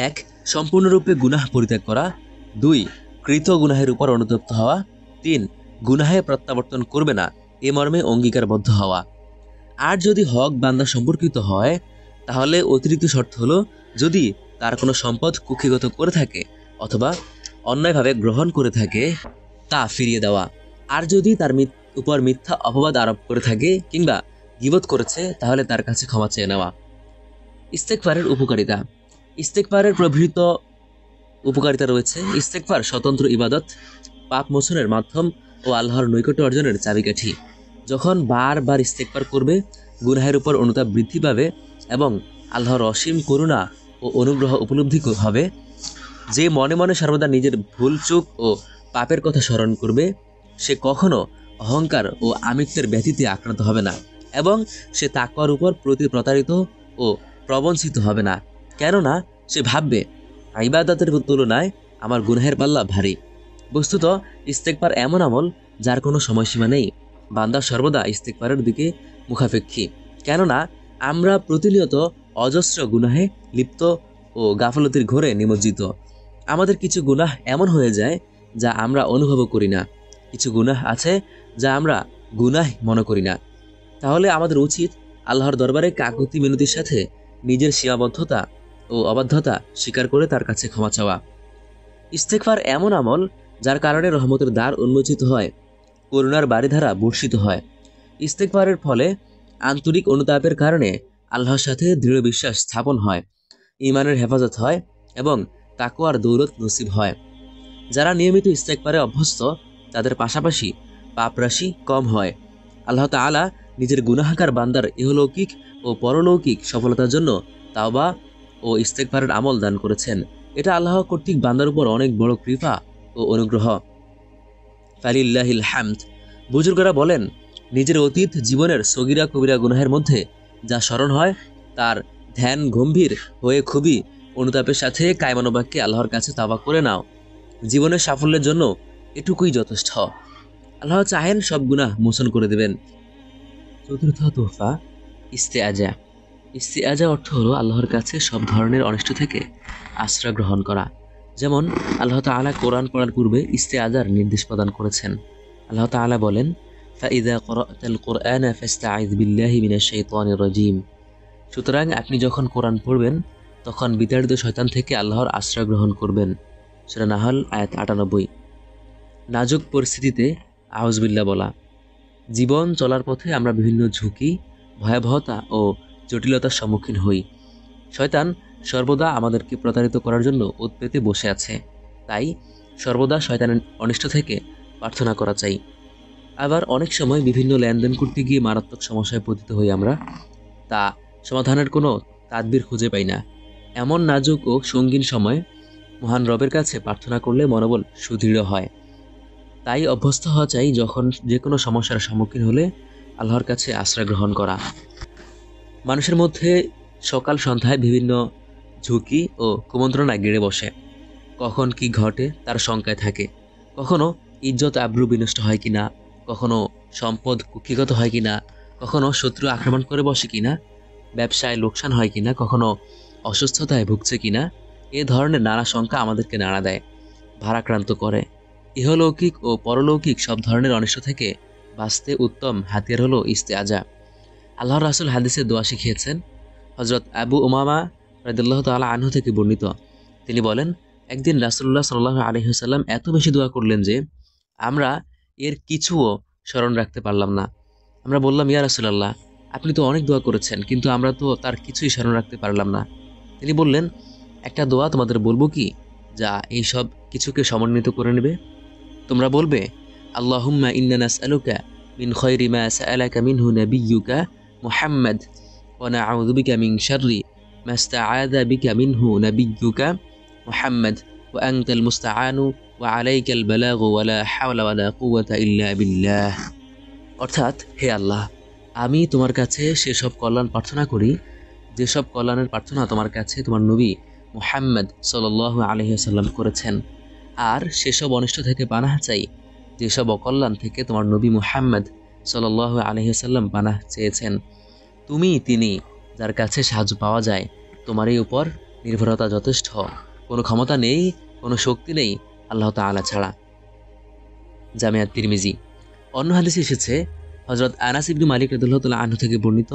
1. সম্পূর্ণরূপে গুনাহ পরিত্যাগ করা। 2. কৃত গুনাহের উপর অনুতপ্ত হওয়া। 3. গুনাহে প্রত্যাবর্তন করবে না এ মর্মে অঙ্গীকারবদ্ধ হওয়া। আর যদি হক বান্দা সম্পর্কিত হয়, তাহলে অতিরিক্ত শর্ত হলো, যদি তার কোনো সম্পদ কুক্ষিগত করে থাকে অথবা অন্যায়ভাবে গ্রহণ করে থাকে, তা ফিরিয়ে দেওয়া। আর যদি তার উপর মিথ্যা অপবাদ আরোপ করে থাকে কিংবা গীবত করেছে, তাহলে তার কাছে ক্ষমা চেয়ে নেওয়া। ইস্তেগফারের উপকারিতা। ইস্তেগফারের প্রভৃত উপকারিতা রয়েছে। ইস্তেগফার স্বতন্ত্র ইবাদত, পাপ মোচনের মাধ্যম ও আল্লাহর নৈকট্য অর্জনের চাবিকাঠি। যখন বারবার ইস্তেগফার করবে, গুনাহের উপর অনুতাপ বৃদ্ধি পাবে এবং আল্লাহর অসীম করুণা ও অনুগ্রহ উপলব্ধি হবে। যে মনে মনে সর্বদা নিজের ভুল চুক ও পাপের কথা স্মরণ করবে, সে কখনো অহংকার ও আমিত্বের ব্যাধিতে আক্রান্ত হবে না এবং সে তাকওয়ার উপর প্রতারিত ও প্রবঞ্চিত হবে না, কেননা সে ভাববে, ইবাদতের তুলনায় আমার গুনাহের পাল্লা ভারী। বস্তুত ইস্তেগফার এমন আমল যার কোনো সময়সীমা নেই। বান্দা সর্বদা ইস্তেগফারের দিকে মুখাপেক্ষী, কেননা আমরা প্রতিনিয়ত অজস্র গুনাহে লিপ্ত ও গাফলতির ঘোরে নিমজ্জিত। আমাদের কিছু গুনাহ এমন হয়ে যায় যা আমরা অনুভবও করি না, কিছু গুনাহ আছে যা আমরা গুনাহ মনে করি না। তাহলে আমাদের উচিত আল্লাহর দরবারে কাকুতি মিনতির সাথে নিজের সীমাবদ্ধতা ও অবাধ্যতা স্বীকার করে তার কাছে ক্ষমা চাওয়া। ইস্তেগফার এমন আমল যার কারণে রহমতের দ্বার উন্মোচিত হয়, করুণার বারিধারা বর্ষিত হয়। ইস্তেগফারের ফলে আন্তরিক অনুতাপের কারণে আল্লাহর সাথে দৃঢ় বিশ্বাস স্থাপন হয়, ঈমানের হেফাজত হয় এবং তাকওয়ার দৌলত নসিব হয়। যারা নিয়মিত ইস্তেগফারে অভ্যস্ত তাদের পাশাপাশি পাপরাশি কম হয়। আল্লাহ তাআলা নিজের গুনাহগার বান্দার ইহলৌকিক ও পরলৌকিক সফলতার জন্য তাওবা ও ইস্তেগফারের আমল দান করেছেন। এটা আল্লাহ কর্তৃক বান্দার উপর অনেক বড় কৃপা ও অনুগ্রহ। ফালিল্লাহিল হামদ। বুজুর্গরা বলেন, নিজের অতীত জীবনের সগীরা কবিরা গুনাহের মধ্যে যা স্মরণ হয় তার ধ্যান গম্ভীর হয়ে খুবই অনুতাপের সাথে কায়মানুবাক্যে আল্লাহর কাছে তাওবা করে নাও। জীবনের সাফল্যের জন্য এটুকুই যথেষ্ট। আল্লাহ চাহেন সব গুনাহ মোচন করে দেবেন। চতুর্থ তোহফা, ইস্তেআজা। ইস্তেআজা অর্থ হলো আল্লাহর কাছে সব ধরনের অনিষ্ট থেকে আশ্রয় গ্রহণ করা। যেমন আল্লাহ তাআলা কোরআন পড়ার পূর্বে ইস্তেআজার নির্দেশ প্রদান করেছেন। আল্লাহ তাআলা বলেন, ফাইযা ক্বরাতাল কুরআনা ফাস্তাঈয বিল্লাহি মিনাশ শাইতানির রাজীম। সুতরাং আপনি যখন কোরআন পড়বেন তখন বিতাড়িত শয়তান থেকে আল্লাহর আশ্রয় গ্রহণ করবেন। সূরা নাহল আয়াত ৯৮। নাজুক পরিস্থিতিতে আউযুবিল্লাহ বলা। জীবন চলার পথে আমরা বিভিন্ন ঝুঁকি, ভয়াবহতা ও জটিলতার সম্মুখীন হই। শয়তান সর্বদা আমাদেরকে প্রতারিত করার জন্য ওঁত পেতে বসে আছে। তাই সর্বদা শয়তানের অনিষ্ট থেকে প্রার্থনা করা চাই। আবার অনেক সময় বিভিন্ন লেনদেন করতে গিয়ে মারাত্মক সমস্যায় পতিত হই আমরা, তা সমাধানের কোনো তাদবির খুঁজে পাই না। এমন নাজুক ও সঙ্গীন সময় মহান রবের কাছে প্রার্থনা করলে মনোবল সুদৃঢ় হয়। তাই অভ্যস্ত হওয়া চাই যখন যে কোনো সমস্যার সম্মুখীন হলে আল্লাহর কাছে আশ্রয় গ্রহণ করা। মানুষের মধ্যে সকাল সন্ধ্যায় বিভিন্ন ঝুঁকি ও কুমন্ত্রণা গেড়ে বসে। কখন কি ঘটে তার শঙ্কায় থাকে। কখনো ইজ্জত আবরু বিনষ্ট হয় কিনা, কখনো সম্পদ কুক্ষিগত হয় কিনা, কখনো শত্রু আক্রমণ করে বসে কিনা, ব্যবসায় লোকসান হয় কিনা, কখনো অসুস্থতায় ভুগছে কিনা, এ ধরনের নানা শঙ্কা আমাদেরকে নাড়া দেয়, ভারাক্রান্ত করে। ইহলৌকিক ও পরলৌকিক সব ধরনের অনিষ্ট থেকে বাঁচতে উত্তম হাতিয়ার হলো ইস্তেআজা। আল্লাহর রাসূল হাদিসে দোয়া শিখিয়েছেন। হযরত আবু উমামা রাদিয়াল্লাহু তাআলা আনহু থেকে বর্ণিত, তিনি বলেন, একদিন রাসূলুল্লাহ সাল্লাল্লাহু আলাইহি ওয়াসাল্লাম এত বেশি দোয়া করলেন যে আমরা এর কিছুও স্মরণ রাখতে পারলাম না। আমরা বললাম, ইয়া রাসূলুল্লাহ, আপনি তো অনেক দোয়া করেছেন, কিন্তু আমরা তো তার কিছুই স্মরণ রাখতে পারলাম না। তিনি বললেন, একটা দোয়া তোমাদের বলবো কি যা এই সব কিছুকে সমন্বিত করে নেবে? তোমরা বলবে, আল্লাহুম্মা ইন্না নাসআলুকা মিন খায়রি মা সাআলাকা মিনহু নাবিয়্যুকা মুহাম্মদ ওয়া নাউযু বিকা মিন শাররি মা ইসতাআযা বিকা মিনহু নাবিয়্যুকা মুহাম্মদ ওয়া আনতাল মুস্তাআনু ওয়া আলাইকাল বালাগু ওয়া লা হাওলা ওয়া লা কুওয়াতা ইল্লা বিল্লাহ। অর্থাৎ, হে আল্লাহ, আমি তোমার কাছে সেসব কল্যাণ প্রার্থনা করি যেসব কল্যাণের প্রার্থনা তোমার কাছে তোমার নবী মুহাম্মদ সাল্লাল্লাহু আলাইহি ওয়াসাল্লাম করেছেন, আর সেসব অনিষ্ট থেকে পানাহ চাই যেসব অকল্যাণ থেকে তোমার নবী মুহাম্মদ সাল্লাল্লাহু আলাইহি ওয়াসাল্লাম পানাহ চেয়েছেন। তুমি তিনি যার কাছে সাহায্য পাওয়া যায়, তোমারই উপর নির্ভরতা যথেষ্ট। কোনো ক্ষমতা নেই, কোনো শক্তি নেই আল্লাহ তাআলা ছাড়া। জামিআত তিরমিজি। অন্য হাদিসে এসেছে, হযরত আনাস ইবনে মালিক রাদিয়াল্লাহু তাআলা আনহু থেকে বর্ণিত,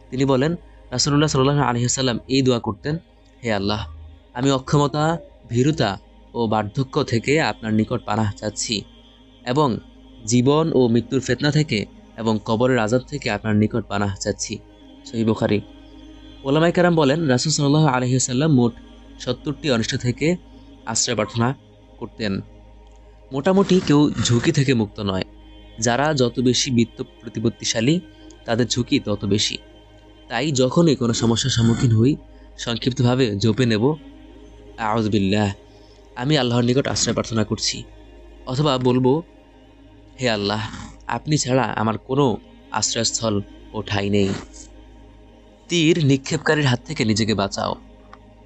তিনি বলেন, রাসূলুল্লাহ সাল্লাল্লাহু আলাইহি ওয়াসাল্লাম এই দোয়া করতেন, হে আল্লাহ, আমি অক্ষমতা, ভীরুতা ও বার্ধক্য থেকে আপনার নিকট পানাহ চাচ্ছি এবং জীবন ও মৃত্যুর ফিতনা থেকে এবং কবরের আযাব থেকে আপনার নিকট পানাহ চাচ্ছি। সহিহ বুখারী। উলামায়ে কেরাম বলেন, রাসূল সাল্লাল্লাহু আলাইহি ওয়াসাল্লাম মোট ৭০টি অনিষ্ট থেকে আশ্রয় প্রার্থনা করতেন। মোটামুটি কেউ ঝুঁকি থেকে মুক্ত নয়। যারা যত বেশি বিত্ত প্রতিপত্তিশালী তাদের ঝুঁকি তত বেশি। তাই যখনই কোনো সমস্যার সম্মুখীন হই, সংক্ষিপ্তভাবে জপে নেব, আউযু বিল্লাহ, আমি আল্লাহর নিকট আশ্রয় প্রার্থনা করছি, অথবা বলবো, হে আল্লাহ, আপনি ছাড়া আমার কোনো আশ্রয়স্থল ও ঠাঁই নেই। তীর নিক্ষেপকারীর হাত থেকে নিজেকে বাঁচাও।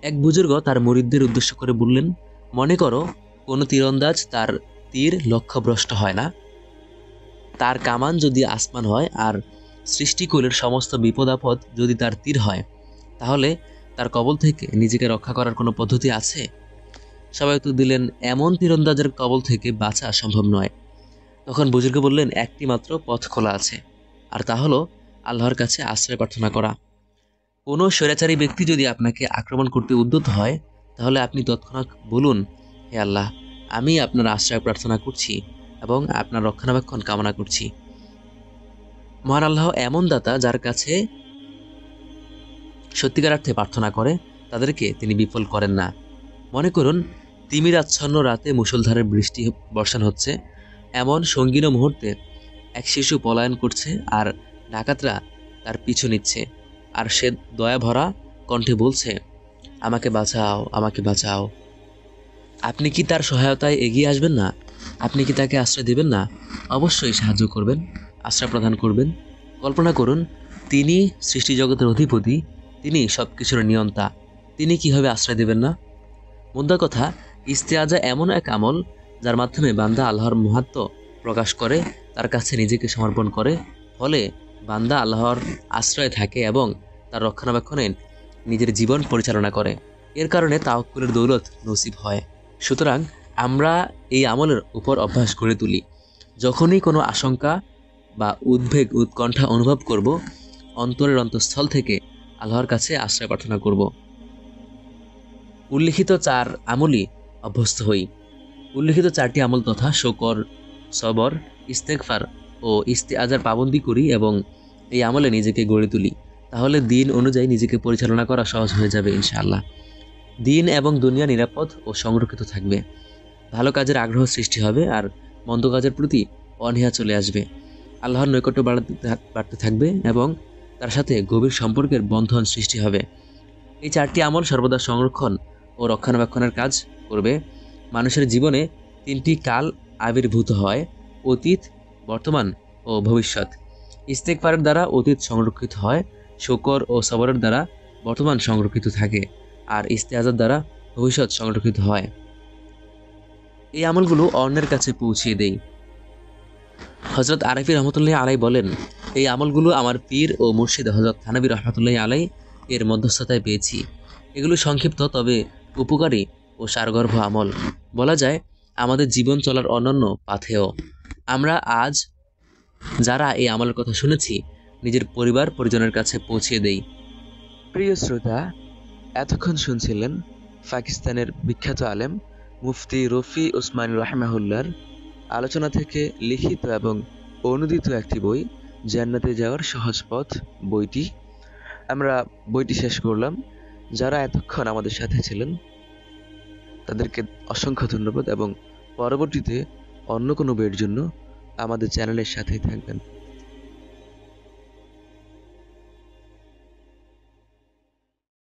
এক বুজুর্গ তার মুরিদদের উদ্দেশ্য করে বললেন, মনে করো কোনো তীরন্দাজ তার তীর লক্ষ্যভ্রষ্ট হয় না। তার কামান যদি আসমান হয় আর সৃষ্টিকুলের সমস্ত বিপদ আপদ যদি তার তীর হয়, তাহলে তার কবল থেকে নিজেকে রক্ষা করার কোনো পদ্ধতি আছে? সবাই উত্তর দিলেন, এমন তীরন্দাজের কবল থেকে বাঁচা সম্ভব নয়। তখন বুজুর্গ বললেন, একটি মাত্র পথ খোলা আছে, আর তা হলো আল্লাহর কাছে আশ্রয় প্রার্থনা করা। কোনো স্বৈরাচারী ব্যক্তি যদি আপনাকে আক্রমণ করতে উদ্যত হয়, তাহলে আপনি তৎক্ষণাৎ বলুন, হে আল্লাহ, আমি আপনার আশ্রয় প্রার্থনা করছি এবং আপনার রক্ষণাবেক্ষণ কামনা করছি। মহান আল্লাহ এমন দাতা যার কাছে সত্যিকার অর্থে প্রার্থনা করে তাদেরকে তিনি বিফল করেন না। মনে করুন তিমিরাচ্ছন্ন রাতে মুষলধারে বৃষ্টি বর্ষণ হচ্ছে, এমন সঙ্গীন মুহূর্তে এক শিশু পলায়ন করছে আর ডাকাতরা তার পিছু নিচ্ছে, আর সে দয়া ভরা কণ্ঠে বলছে, আমাকে বাঁচাও, আমাকে বাঁচাও। আপনি কি তার সহায়তায় এগিয়ে আসবেন না? আপনি কি তাকে আশ্রয় দেবেন না? অবশ্যই সাহায্য করবেন, আশ্রয় প্রদান করবেন। কল্পনা করুন তিনি সৃষ্টিজগতের অধিপতি, তিনি সব কিছুর নিয়ন্তা, তিনি কিভাবে আশ্রয় দেবেন না? মুদ্রা কথা, ইস্তেআজা এমন এক আমল যার মাধ্যমে বান্দা আল্লাহর মুহাত্ম প্রকাশ করে, তার কাছে নিজেকে সমর্পণ করে, ফলে বান্দা আল্লাহর আশ্রয়ে থাকে এবং তার রক্ষণাবেক্ষণে নিজের জীবন পরিচালনা করে। এর কারণে তাওয়াক্কুলের দৌলত নসিব হয়। সুতরাং আমরা এই আমলের উপর অভ্যাস গড়ে তুলি। যখনই কোনো আশঙ্কা বা উদ্বেগ উৎকণ্ঠা অনুভব করব, অন্তরের অন্তঃস্থল থেকে আল্লাহর কাছে আশ্রয় প্রার্থনা করব। উল্লিখিত 4 আমলই অভ্যস্ত হই। উল্লিখিত 4টি আমল তথা শকর, সবর, ইস্তেগফার ও ইস্তেআজার পাবন্দি করি এবং এই আমলে নিজেকে গড়ে তুলি। তাহলে দিন অনুযায়ী নিজেকে পরিচালনা করা সহজ হয়ে যাবে ইনশাআল্লাহ। দিন এবং দুনিয়া নিরাপদ ও সংরক্ষিত থাকবে। ভালো কাজের আগ্রহ সৃষ্টি হবে আর মন্দ কাজের প্রতি অনীহা চলে আসবে। আল্লাহর নৈকট্য বাড়তে থাকবে এবং তার সাথে গভীর সম্পর্কের বন্ধন সৃষ্টি হবে। এই 4টি আমল সর্বদা সংরক্ষণ ও রক্ষণাবেক্ষণের কাজ করবে। মানুষের জীবনে 3টি কাল আবির্ভূত হয়: অতীত, বর্তমান ও ভবিষ্যৎ। ইস্তেগফারের দ্বারা অতীত সংরক্ষিত হয়, শকর ও সবরের দ্বারা বর্তমান সংরক্ষিত থাকে, আর ইস্তেআজার দ্বারা ভবিষ্যৎ সংরক্ষিত হয়। এই আমলগুলো অন্যের কাছে পৌঁছিয়ে দেই। হযরত আরফি রহমতুল্লাহ আলাই বলেন, এই আমলগুলো আমার পীর ও মুর্শিদ হযরত থানবী রহমতুল্লাহ আলাই এর মধ্যস্থতায় পেয়েছি। এগুলো সংক্ষিপ্ত তবে উপকারী ও সারগর্ভ আমল। বলা যায় আমাদের জীবন চলার অনন্য পাথেয়। আমরা আজ যারা এই আমলের কথা শুনেছি নিজের পরিবার পরিজনের কাছে পৌঁছিয়ে দেই। প্রিয় শ্রোতা, এতক্ষণ শুনছিলেন পাকিস্তানের বিখ্যাত আলেম মুফতি রফি ওসমানী রাহিমাহুল্লাহর আলোচনা থেকে লিখিত এবং অনুদিত একটি বই, জান্নাতে যাওয়ার সহজ পথ বইটি। আমরা বইটি শেষ করলাম। যারা এতক্ষণ আমাদের সাথে ছিলেন তাদেরকে অসংখ্য ধন্যবাদ এবং পরবর্তীতে অন্য কোনো বইয়ের জন্য আমাদের চ্যানেলের সাথেই থাকবেন।